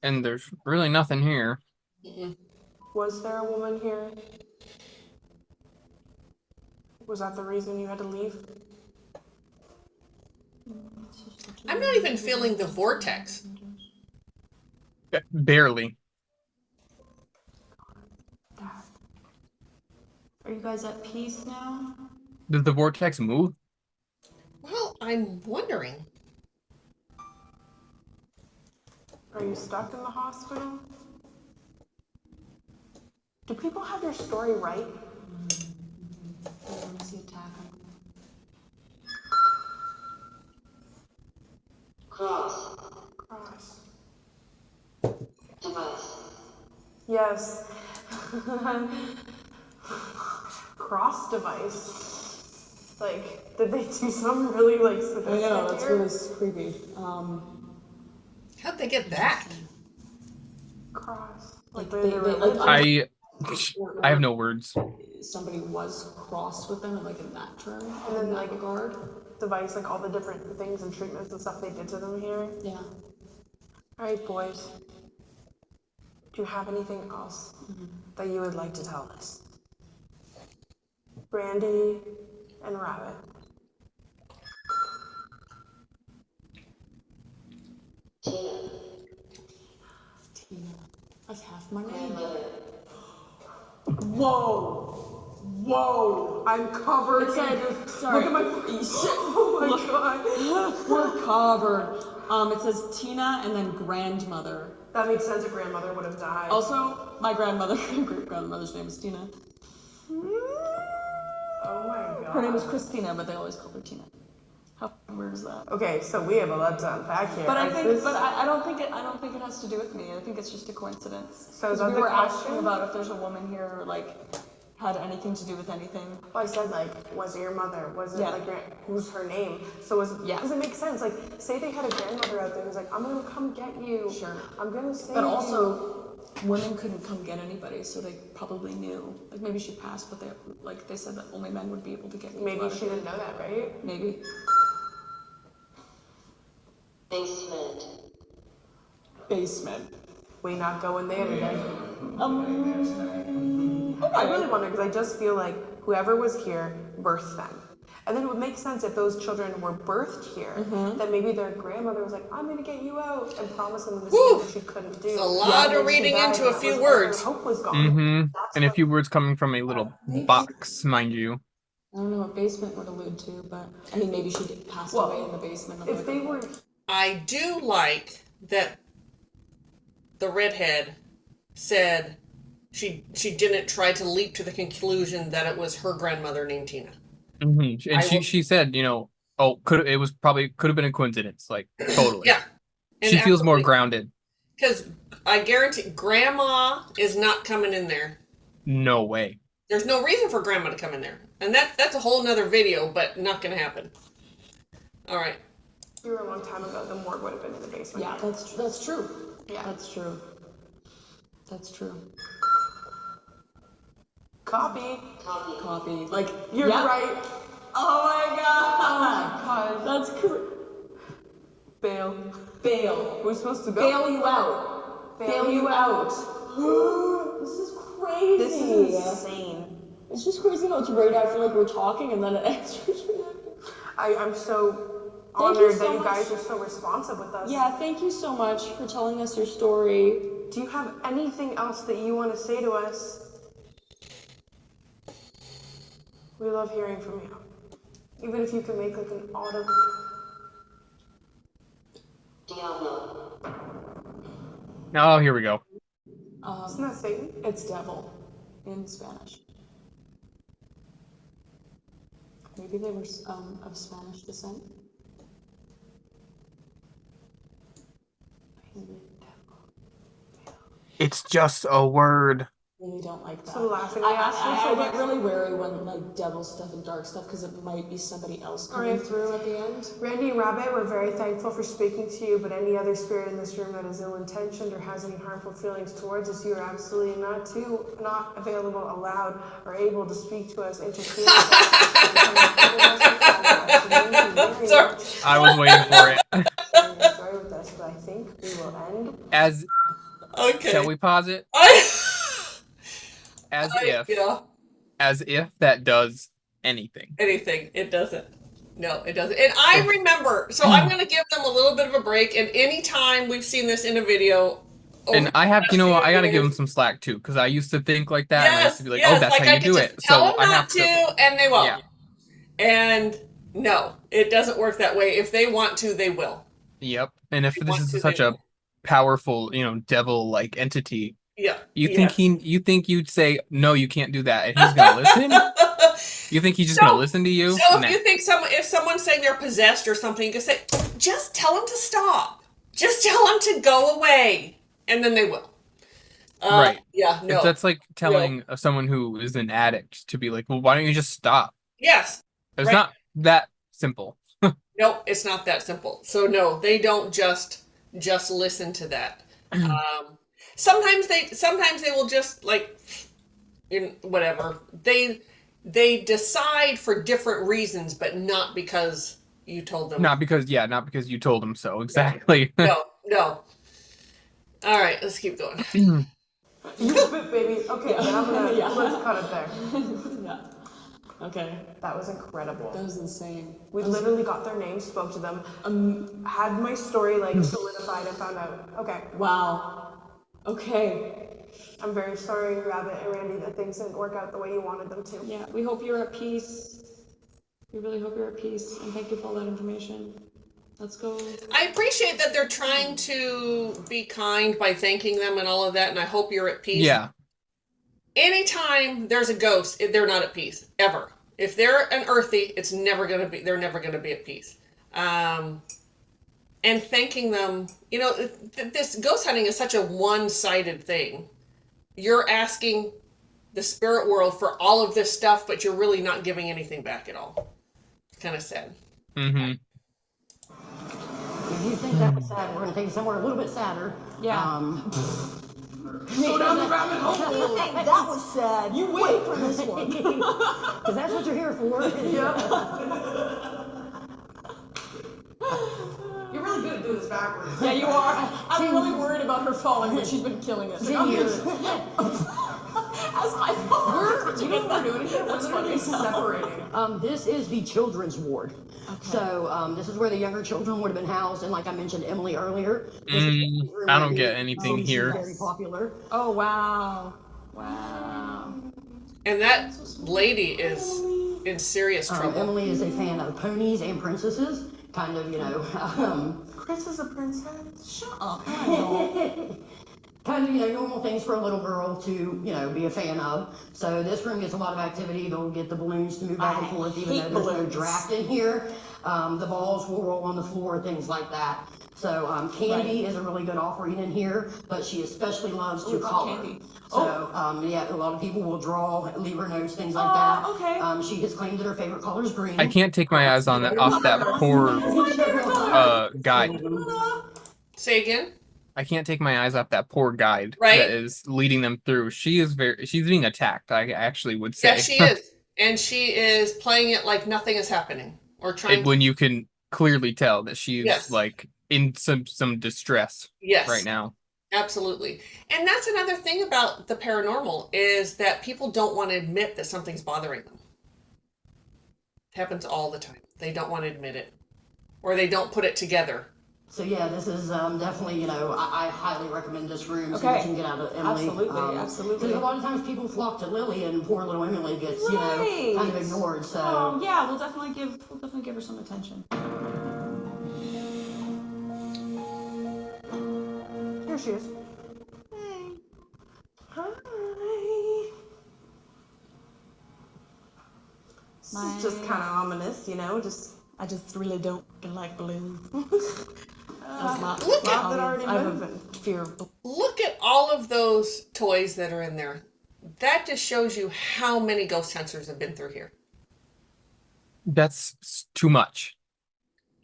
And there's really nothing here. Mm-mm. Was there a woman here? Was that the reason you had to leave? I'm not even feeling the vortex. Barely. Are you guys at peace now? Did the vortex move? Well, I'm wondering. Are you stuck in the hospital? Do people have their story right? Let me see attack. Cross. Cross. Device. Yes. Cross device. Like, did they do something really like sophisticated? I know, that's here? really creepy. How'd they get that? Cross. Like they're they the like religion. I have no words. somebody was crossed with them, like in that term, And then, in that like, regard. device, like all the different things and treatments and stuff they did to them here. Yeah. All right, boys. Do you have anything else that you would like to tell us? Brandy and Rabbit. Tina. Tina. That's half my name. Grandmother. Whoa! Whoa! I'm covered. It said, in sorry. Look at my face. Oh my god. We're covered. It says Tina and then grandmother. That makes sense. A grandmother would have died. Also, my grandmother, great grandmother's name is Tina. Oh my god. Her name is Christina, but they always call her Tina. How weird is that? Okay, so we have a lot to unpack here. But I Is think, this- but I don't think it has to do with me. I think it's just a coincidence. So is 'Cause that we the were asking question? about if there's a woman here, or like, had anything to do with anything. Well, I said like, was it your mother? Was it Yeah. like who's her name? So was Yeah. does it make sense? Like, say they had a grandmother out there who's like, I'm gonna come get you. Sure. I'm gonna save But you. also, women couldn't come get anybody, so they probably knew. Like maybe she passed, but they said that only men would be able to get people Maybe out of she here. didn't know that, right? Maybe. Basement. Basement. We not going there today. Okay. I really wonder because I just feel like whoever was here birthed them. And then it would make sense if those children were birthed here, that maybe their grandmother was like, I'm gonna get you out, and promised them this thing that she couldn't do. It's a lot And of then she reading died, into a and that few was all her words. Hope was gone. Mm-hmm. And a few words coming from a little box, mind you. I don't know what basement would allude to, but I mean maybe she passed Well, away in the basement. Of If like they a- were, I do like that the redhead said she didn't try to leap to the conclusion that it was her grandmother named Tina. Mm-hmm. And I will- she said, could have been a coincidence, like totally. Yeah. She feels more grounded. Because I guarantee grandma is not coming in there. No way. There's no reason for grandma to come in there. And that's a whole nother video, but not gonna happen. All right. you were a long time ago, the morgue would have been in the basement. Yeah, that's true. Yeah. That's true. That's true. Copy. Copy. Like You're yeah. right. Oh my god. God. That's cool. Bail. Bail. We're supposed to go. Bail you out. Bail you out. This is crazy. This is insane. It's just crazy how it's right after like we're talking and then it answers right after. I'm so Thank you honored so that you much. guys are so responsive with us. Yeah, thank you so much for telling us your story. Do you have anything else that you want to say to us? We love hearing from you. Even if you can make like an audible. Diablo. Oh, here we go. Isn't that Satan? It's devil in Spanish. Maybe they were of Spanish descent. It's just a word. really don't like that. So the last thing I asked you, I so get what- really wary when like devil stuff and dark stuff because it might be somebody else coming through at the end. Randy and Rabbit, we're very thankful for speaking to you, but any other spirit in this room that is ill-intentioned or has any harmful feelings towards us, you are absolutely not available, allowed, or able to speak to us, interfere with us. Sorry. I was waiting for it. Sorry with us, but I think we will end. As Okay. shall we pause it? Yeah. As if that does anything. Anything. It doesn't. No, it doesn't. And I remember, so I'm going to give them a little bit of a break. And anytime we've seen this in a video, And I have, you know what, I gotta give them some slack too, because I used to think like that, and I used to be like, oh, that's how I you could do just it. tell So them I not have to, to. and they won't. Yeah. And no, it doesn't work that way. If they want to, they will. Yep. And if They this want is to, such they a will. powerful, devil-like entity, Yeah. you think you'd say, no, you can't do that, and he's gonna listen? You think he's just gonna listen to you? So Nah. if you think if someone's saying they're possessed or something, you can say, just tell them to stop. Just tell them to go away, and then they will. Right. Yeah. No. That's like telling someone who is an addict to be like, well, why don't you just stop? Yes. It's right. not that simple. No, it's not that simple. So no, they don't just listen to that. Sometimes they will just like, whatever. They decide for different reasons, but not because you told them. Not because you told them so. Exactly. No. All right, let's keep going. You spit, baby. Okay, then I'm gonna let's cut it there. Yeah. Okay. That was incredible. That was insane. We literally got their names, spoke to them, had my story like solidified, and found out. Okay. Wow. Okay. I'm very sorry, Rabbit and Randy, that things didn't work out the way you wanted them to. Yeah, we hope you're at peace. We really hope you're at peace, and thank you for all that information. Let's go. I appreciate that they're trying to be kind by thanking them and all of that, and I hope you're at peace. Yeah. Anytime there's a ghost, they're not at peace, ever. If they're an earthy, they're never gonna be at peace. And thanking them, this ghost hunting is such a one-sided thing. You're asking the spirit world for all of this stuff, but you're really not giving anything back at all. It's kind of sad. Mm-hmm. If you think that was sad, we're going to take you somewhere a little bit sadder. Yeah. Go down the rabbit hole. If you think that was sad, you wait for this one. Because that's what you're here for. You're really good at doing this backwards. Yeah, you are. I'm really worried about her falling, but she's been killing it. As I fall. We're doing it here. We're literally separating. This is the children's ward. Okay. So this is where the younger children would have been housed, and like I mentioned Emily earlier. I don't get anything here. Very popular. Oh wow. Wow. And that lady is in serious trouble. Emily is a fan of ponies and princesses. Kind of, Chris is a princess. Shut up. Kind of, normal things for a little girl to, be a fan of. So this room gets a lot of activity. They'll get the balloons to move back and forth, even though there's no draft in here. The balls will roll on the floor, things like that. So candy is a really good offering in here, but she especially loves to color. Candy. So a lot of people will draw, leave her notes, things like that. Okay. She has claimed that her favorite color is green. I can't take my eyes off that poor guide. Say again? I can't take my eyes off that poor guide Right. that is leading them through. She's being attacked, I actually would say. Yeah, she is. And she is playing it like nothing is happening. Or trying when you can clearly tell that she's like in some distress right now. Absolutely. And that's another thing about the paranormal is that people don't want to admit that something's bothering them. It happens all the time. They don't want to admit it. Or they don't put it together. So yeah, this is definitely, I highly recommend this room so you can get out of Emily. Absolutely. Because a lot of times people flock to Lily and poor little Emily gets, kind of ignored. So yeah, we'll definitely give her some attention. Here she is. Hey. Hi. This is just kind of ominous, I just really don't like balloons. Look at I have a fear of balloons. Look at all of those toys that are in there. That just shows you how many ghost hunters have been through here. That's too much.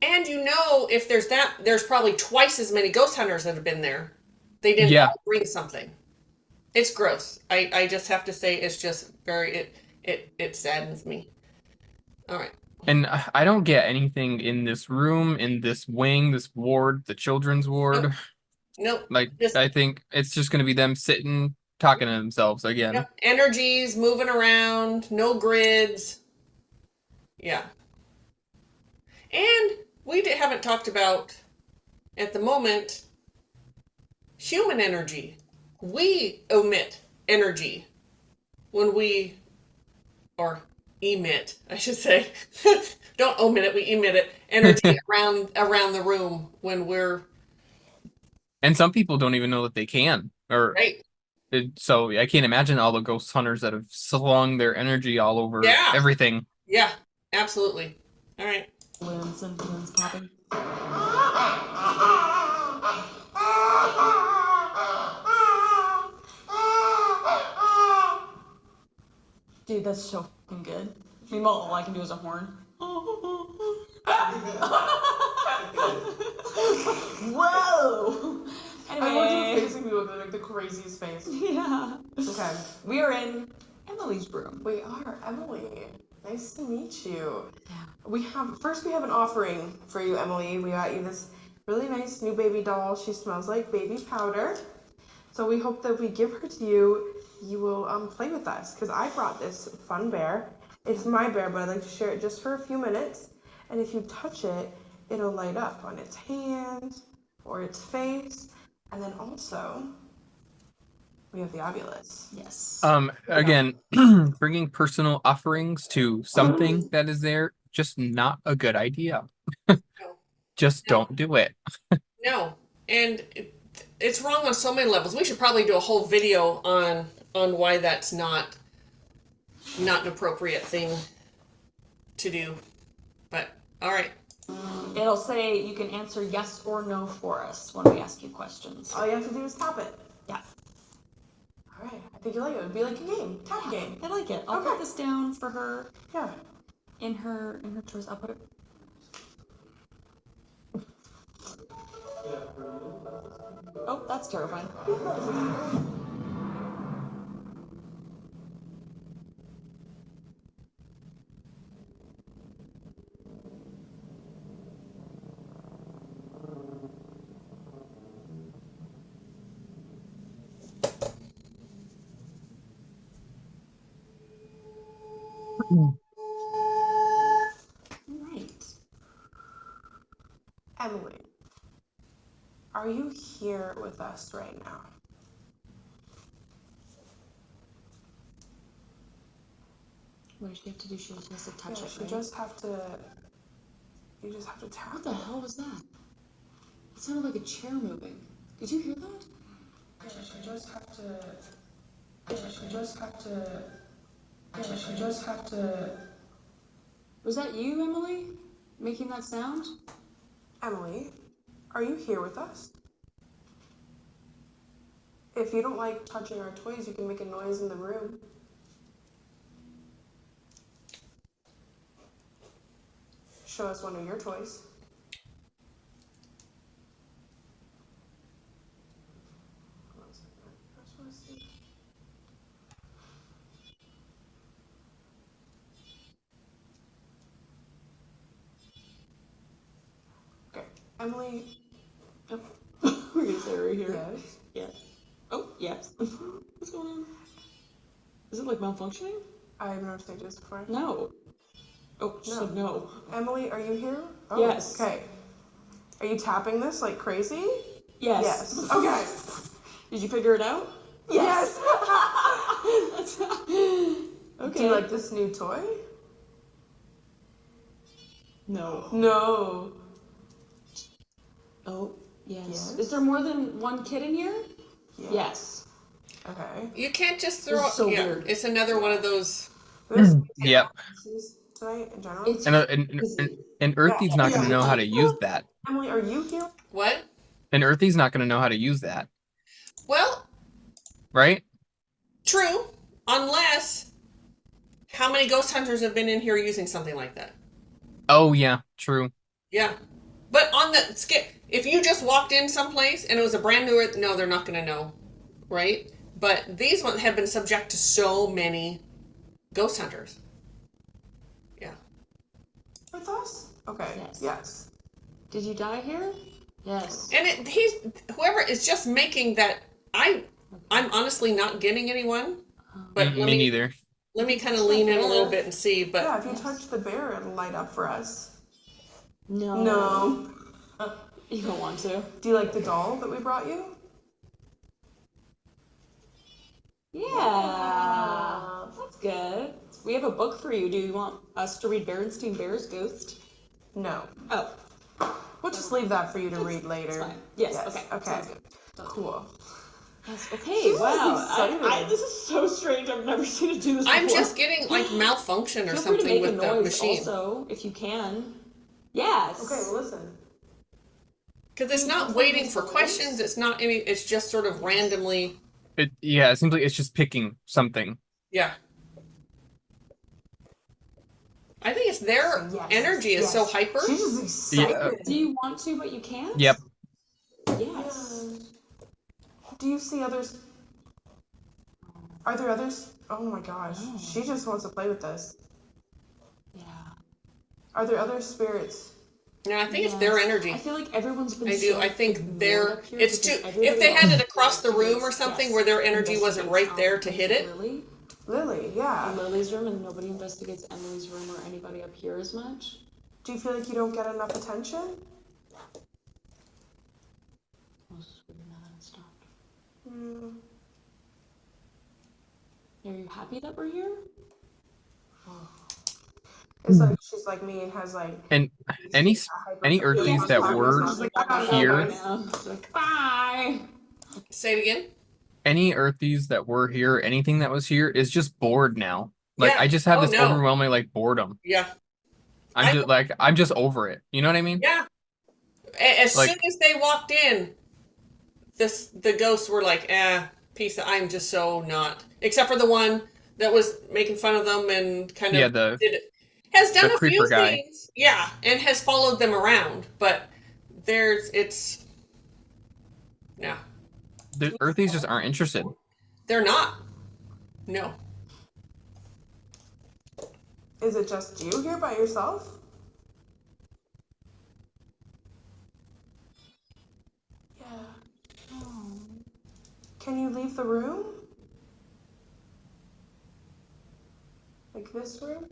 And if there's probably twice as many ghost hunters that have been there. They didn't all bring something. It's gross. I just have to say it's just very it saddens me. All right. And I don't get anything in this room, in this wing, this ward, the children's ward. Nope. Like, I think it's just going to be them sitting, talking to themselves again. Yep. Energies moving around, no grids. Yeah. And we haven't talked about, at the moment, human energy. We emit energy when or emit, I should say. Don't omit it, we emit it. Energy around the room when we're... And some people don't even know that they can. Right. So I can't imagine all the ghost hunters that have slung their energy all over everything. Yeah, absolutely. All right. Balloons popping. Dude, that's so fucking good. Meanwhile, all I can do is a horn. Whoa! I want you facing me with like the craziest face. Yeah. Okay. We are in Emily's room. We are. Emily, nice to meet you. Yeah. We have an offering for you, Emily. We got you this really nice new baby doll. She smells like baby powder. So we hope that if we give her to you, you will play with us. Because I brought this fun bear. It's my bear, but I'd like to share it just for a few minutes. And if you touch it, it'll light up on its hand or its face. And then also, we have the ovulus. Yes. Again, bringing personal offerings to something that is there, just not a good idea. Just don't do it. No. And it's wrong on so many levels. We should probably do a whole video on why that's not an appropriate thing to do. But all right. It'll say you can answer yes or no for us when we ask you questions. All you have to do is tap it. Yeah. All right. I think you like it. It would be like a game. Tap a game. I like it. I'll put this down for her. Yeah. In her choice. I'll put it. Oh, that's terrifying. Right. Emily, are you here with us right now? What does she have to do? She just has to touch it, You right? just have to tap. What the hell was that? It sounded like a chair moving. Did you hear that? You just have to. Was that you, Emily, making that sound? Emily, are you here with us? If you don't like touching our toys, you can make a noise in the room. Show us one of your toys. Okay, Emily. Oh. We're gonna say right here. Yes. Yes. Oh, yes. What's going on? Is it like malfunctioning? I have never seen this before. No. Oh, she said no. Emily, are you here? Oh, Yes. Okay. Are you tapping this like crazy? Yes. Yes. Okay. Did you figure it out? Yes. Okay. Do you like this new toy? No. No. Oh, yes. Yes. Is there more than one kid in here? Yeah. Yes. Okay. You can't just throw This is so yeah, weird. it's another one of those. Yep. Tonight in general. And Earthy's not going to know how to use that. Emily, are you here? What? And Earthy's not going to know how to use that, Well, right? true. Unless, how many ghost hunters have been in here using something like that? Oh yeah, true. Yeah. But on the skip, if you just walked in someplace and it was a brand new, no, they're not going to know, right? But these ones have been subject to so many ghost hunters. Yeah. With us? Okay. Yes. Yes. Did you die here? Yes. And he's whoever is just making that. I'm honestly not getting anyone. But Me neither. Let me kind of lean in a little bit and see. But Yeah, if you touch the bear, it'll light up for us. No. No. You don't want to. Do you like the doll that we brought you? Yeah. That's good. We have a book for you. Do you want us to read Berenstein Bear's Ghost? No. Oh. We'll just leave that for you to read later. Fine. Yes. Okay. Okay. Sounds good. Cool. Yes. Okay. She's Wow. excited. This is so strange. I've never seen it do this before. I'm just getting like malfunction or Feel free to something make with a the noise machine. also, if you can. Yes. Okay, well listen. Because it's not waiting for questions. It's not any. It's just sort of randomly. It seems like it's just picking something. Yeah. I think it's their energy is so hyper. She's just excited. Yeah. Do you want to, but you can't? Yep. Yes. Do you see others? Are there others? Oh my gosh. She just wants to play with this. Yeah. Are there other spirits? No, I think it's their energy. I feel like everyone's been. I do. so I think ignored they're. up here It's because too. everybody If they had else it across the room or investigates, something yes, where their energy wasn't investigates right there to Alan hit it. Lily. Lily, yeah. In Lily's room, and nobody investigates Emily's room or anybody up here as much. Do you feel like you don't get enough attention? Oh, this is weird now that it stopped. Mm. Are you happy that we're here? It's like she's like me and has like. And any Earthies that were here, Bye. Say it again. any Earthies that were here, anything that was here is just bored now. Like Yeah. I just have Oh, this no. overwhelming like boredom. Yeah. I'm just over it. You know what I mean? Yeah. As Like- soon as they walked in, the ghosts were like, peace. I'm just so not. Except for the one that was making fun of them and kind of has done the a few creeper guy. things. Yeah, and has followed them around. But it's no, The Earthies just aren't interested. they're not. No. Is it just you here by yourself? Yeah. Can you leave the room? Like this room?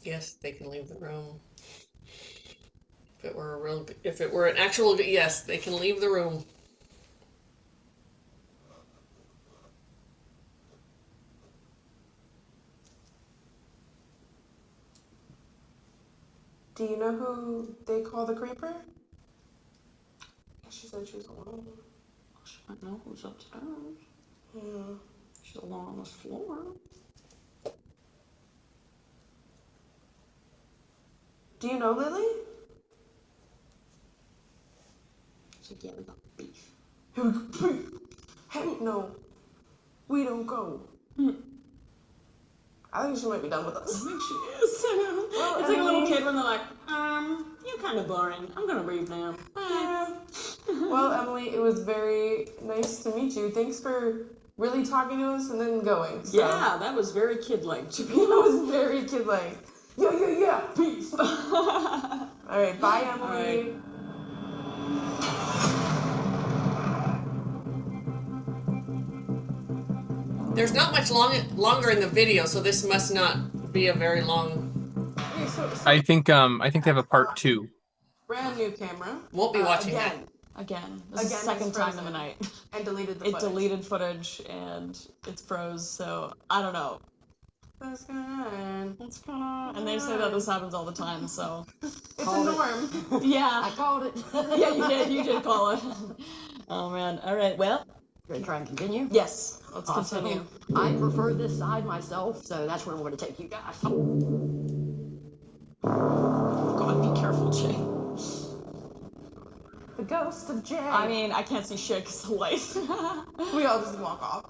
Yes, they can leave the room. If it were an actual, yes, they can leave the room. Do you know who they call the creeper? She said she was alone. She might know who's upstairs. Yeah. She's alone on this floor. Do you know Lily? She's like, yeah, we got beef. Hey, no. We don't go. I think she might be done with us. I think she is. Well, It's like a little kid when they're like, you're kind of boring. I'm gonna leave now. Bye. Well, Emily, it was very nice to meet you. Thanks for really talking to us and then going. So. Yeah, that was very kid-like to be It was very kid-like. Yeah. Peace. All right, bye, Emily. There's not much longer in the video, so this must not be a very long. Okay, so I think they have a part 2. brand new camera. Won't be watching again. Again, this is the Again, second it's time in frozen. the night. And deleted the It footage. deleted footage and it's froze, so I don't know. What's going on? What's going on? And they say that this happens all the time, so. It's a norm. Yeah. I called it. Yeah, you did call it. Oh man, alright, well. You're gonna try and continue? Yes, let's Awesome. continue. I prefer this side myself, so that's where we're gonna take you guys. God, be careful, Jay. The ghost of Jay. I mean, I can't see shit because the light. We all just walk off.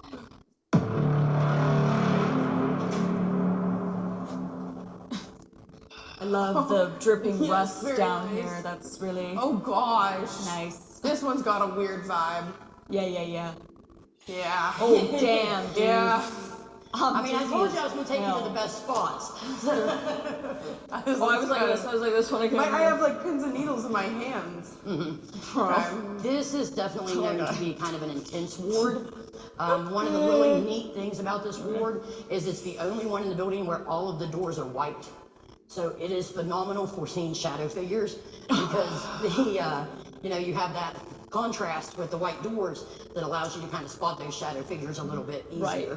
I love the dripping Yes, rust very down nice. here. That's really Oh gosh. nice. This one's got a weird vibe. Yeah. Yeah. Oh, damn, dude. Yeah. I mean, I told you I was going to take you to hell. the best spots. I Oh, I was like this one again. I have like pins and needles in my hands. This is definitely known to be kind of an intense ward. One of the really neat things about this ward is it's the only one in the building where all of the doors are white. So it is phenomenal for seeing shadow figures because you have that contrast with the white doors that allows you to kind of spot those shadow figures a little bit easier. Right.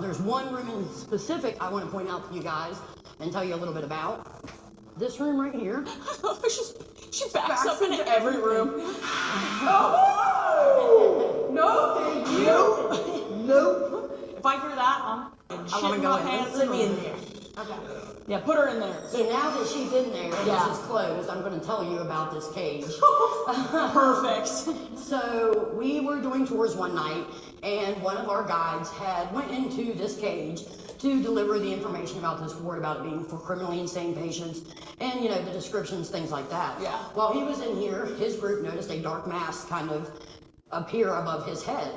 There's one room in specific I want to point out to you guys and tell you a little bit about. This room right here. She backs up in every room. Oh! No, thank you. Nope. If I hear that, I want to go in. Let me in there. Okay. Yeah, put her in there. So now that she's in there and Yeah. this is closed, I'm going to tell you about this cage. Perfect. So we were doing tours one night, and one of our guides went into this cage to deliver the information about this ward, about it being for criminally insane patients, and the descriptions, things like that. Yeah. While he was in here, his group noticed a dark mass kind of appear above his head.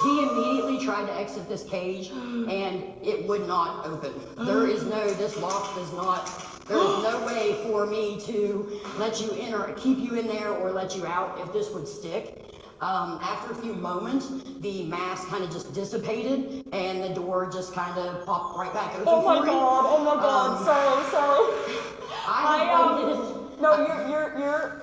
He immediately tried to exit this cage, and it would not open. This lock does not. There is no way for me to let you in or keep you in there or let you out if this would stick. After a few moments, the mass kind of just dissipated and the door just kind of popped right back open. Oh my for you. god, so. You're.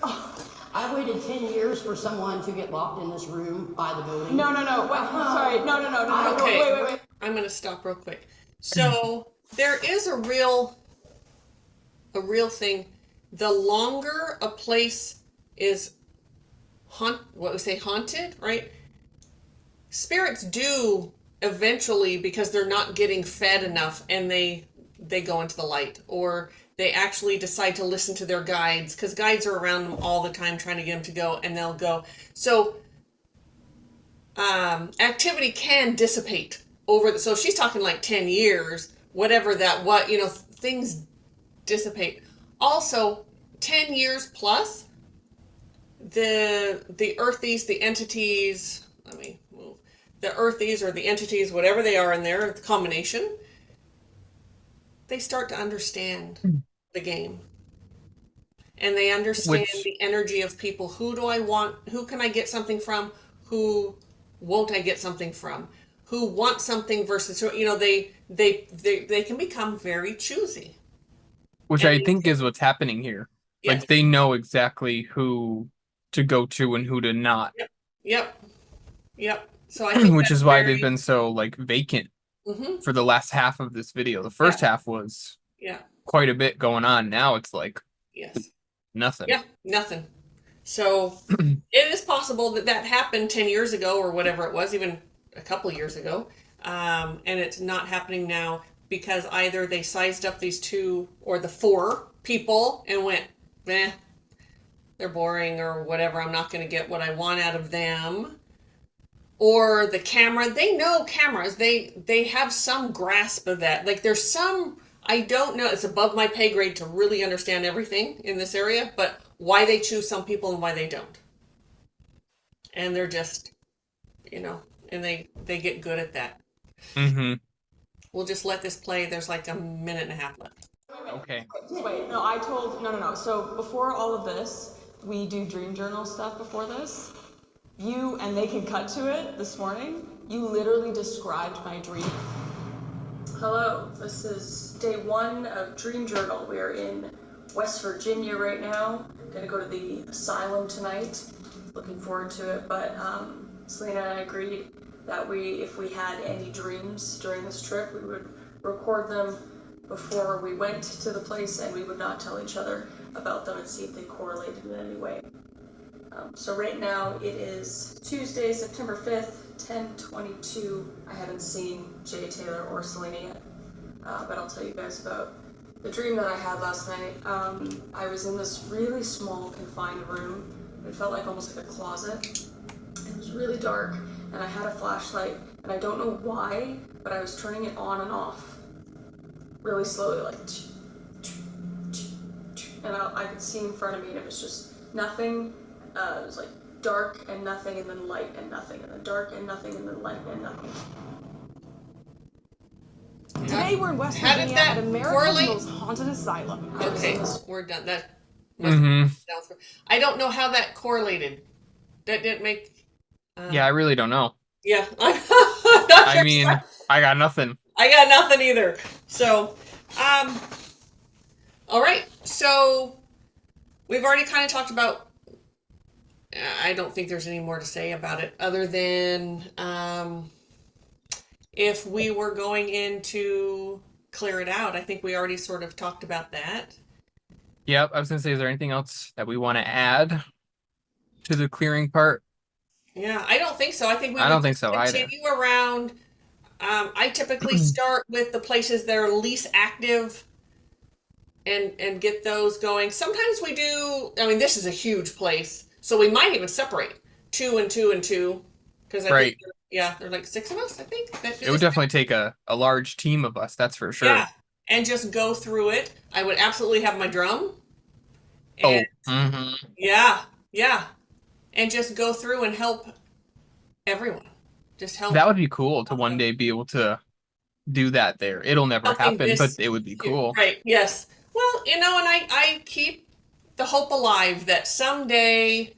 I waited 10 years for someone to get locked in this room by the building. No. Wait, sorry. No. Okay. Wait. I'm gonna stop real quick. So there is a real thing. The longer a place is haunted, right? Spirits do eventually, because they're not getting fed enough, and they go into the light, or they actually decide to listen to their guides, because guides are around them all the time trying to get them to go, and they'll go. So activity can dissipate so she's talking like 10 years, whatever things dissipate. Also, 10 years plus, the earthies, the entities, let me move, the earthies or the entities, whatever they are in there, the combination, they start to understand the game. And they understand the energy of people. Who do I want? Who can I get something from? Who won't I get something from? Who wants something versus who? They can become very choosy. Which I think is what's happening here. Yes. Like they know exactly who to go to and who to not. Yep. So I think which that's is why very- they've been so like vacant Mhm. for the last half of this video. The first half was quite a bit going on. Now it's like nothing. Yeah, nothing. So it is possible that happened 10 years ago or whatever it was, even a couple years ago. And it's not happening now because either they sized up these 2 or the 4 people and went, they're boring or whatever. I'm not going to get what I want out of them. Or the camera, they know cameras. They have some grasp of that. Like there's some, I don't know, it's above my pay grade to really understand everything in this area, but why they choose some people and why they don't. And they're just, and they get good at that. Mm-hmm. We'll just let this play. There's like a minute and a half left. Okay. Wait, no. So before all of this, we do dream journal stuff before this. And they can cut to it this morning. You literally described my dream. Hello, this is day 1 of Dream Journal. We are in West Virginia right now. Gonna go to the asylum tonight. Looking forward to it, but Selena and I agreed that if we had any dreams during this trip, we would record them before we went to the place, and we would not tell each other about them and see if they correlated in any way. So right now it is Tuesday, September 5th, 10:22. I haven't seen Jay, Taylor, or Selena yet, but I'll tell you guys about the dream that I had last night. I was in this really small, confined room. It felt like almost like a closet. It was really dark, and I had a flashlight, and I don't know why, but I was turning it on and off really slowly, like and I could see in front of me, and it was just nothing. It was like dark and nothing, and then light and nothing, and then dark and nothing, and then light and nothing. Today we're in West How did Virginia that at America's correlate? most haunted asylum. Okay, we're done. That Mm-hmm. I don't know how that correlated. That didn't make. Yeah, I really don't know. Yeah, I'm not I sure. mean, I got nothing. I got nothing either. So, all right. So we've already kind of talked about. I don't think there's any more to say about it other than if we were going in to clear it out. I think we already sort of talked about that. Yep, I was gonna say, is there anything else that we want to add to the clearing part? Yeah, I don't think so. I think we I don't would think so either. continue around. I typically start with the places that are least active and get those going. Sometimes we do. I mean, this is a huge place, so we might even separate 2 and 2 and 2 because I think there are like 6 of us. I think that It would definitely take a large team of us. That's for sure. Yeah, and just go through it. I would absolutely have my drum. And, Yeah, and just go through and help everyone. Just help. that would be cool to one day be able to do that there. It'll never happen, but it would be cool. Right, yes. Well, and I keep the hope alive that someday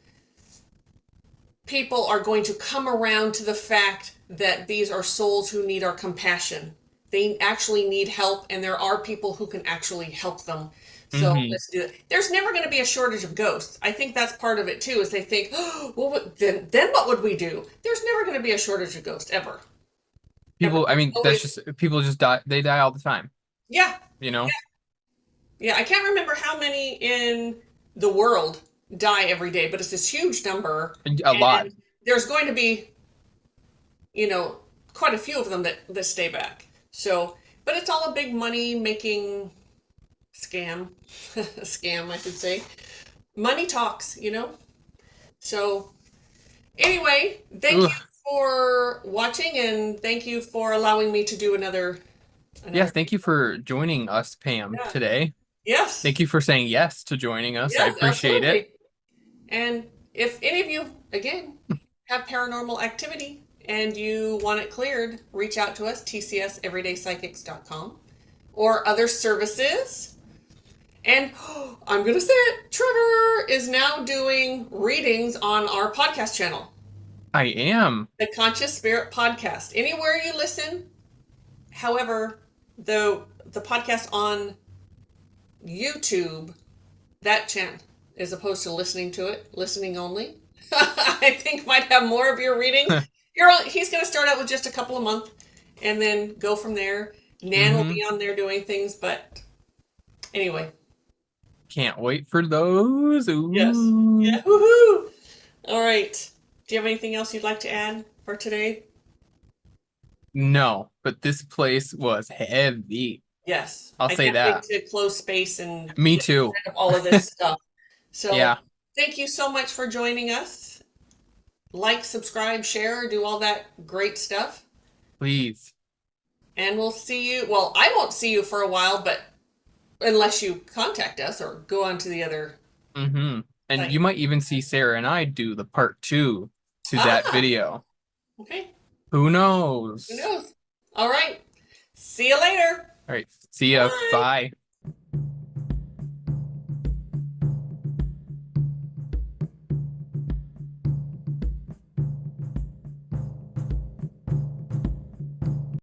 people are going to come around to the fact that these are souls who need our compassion. They actually need help, and there are people who can actually help them. So let's do it. There's never going to be a shortage of ghosts. I think that's part of it too. Is they think, oh, well, then what would we do? There's never going to be a shortage of ghosts ever. People, I mean, that's just people just die. They die all the time. Yeah. You know. Yeah, I can't remember how many in the world die every day, but it's this huge number. A lot. There's going to be, quite a few of them that stay back. So, but it's all a big money making scam. Scam, I should say. Money talks, So, anyway, thank you for watching, and thank you for allowing me to do another. Yes, thank you for joining us, Pam, today. Yes. Thank you for saying yes to joining us. Yes, I appreciate it. And if any of you, again, have paranormal activity and you want it cleared, reach out to us, tcseverydaypsychics.com, or other services. And I'm going to say it, Trevor is now doing readings on our podcast channel. I am. The Conscious Spirit Podcast. Anywhere you listen. However, the podcast on YouTube, that channel, as opposed to listening to it, listening only, I think might have more of your readings. He's going to start out with just a couple a month and then go from there. Nan will be on there doing things, but anyway. Can't wait for those. Ooh. Yes. Yeah. Woohoo! All right. Do you have anything else you'd like to add for today? No, but this place was heavy. Yes. I'll say that. I can't wait to close space and me too. All of this stuff. So yeah. Thank you so much for joining us. Like, subscribe, share, do all that great stuff. Please. And we'll see you. Well, I won't see you for a while, but unless you contact us or go on to the other. And you might even see Sarah and I do the part 2 to that video. Okay. Who knows? Who knows? All right. See you later. All right. See ya. Bye.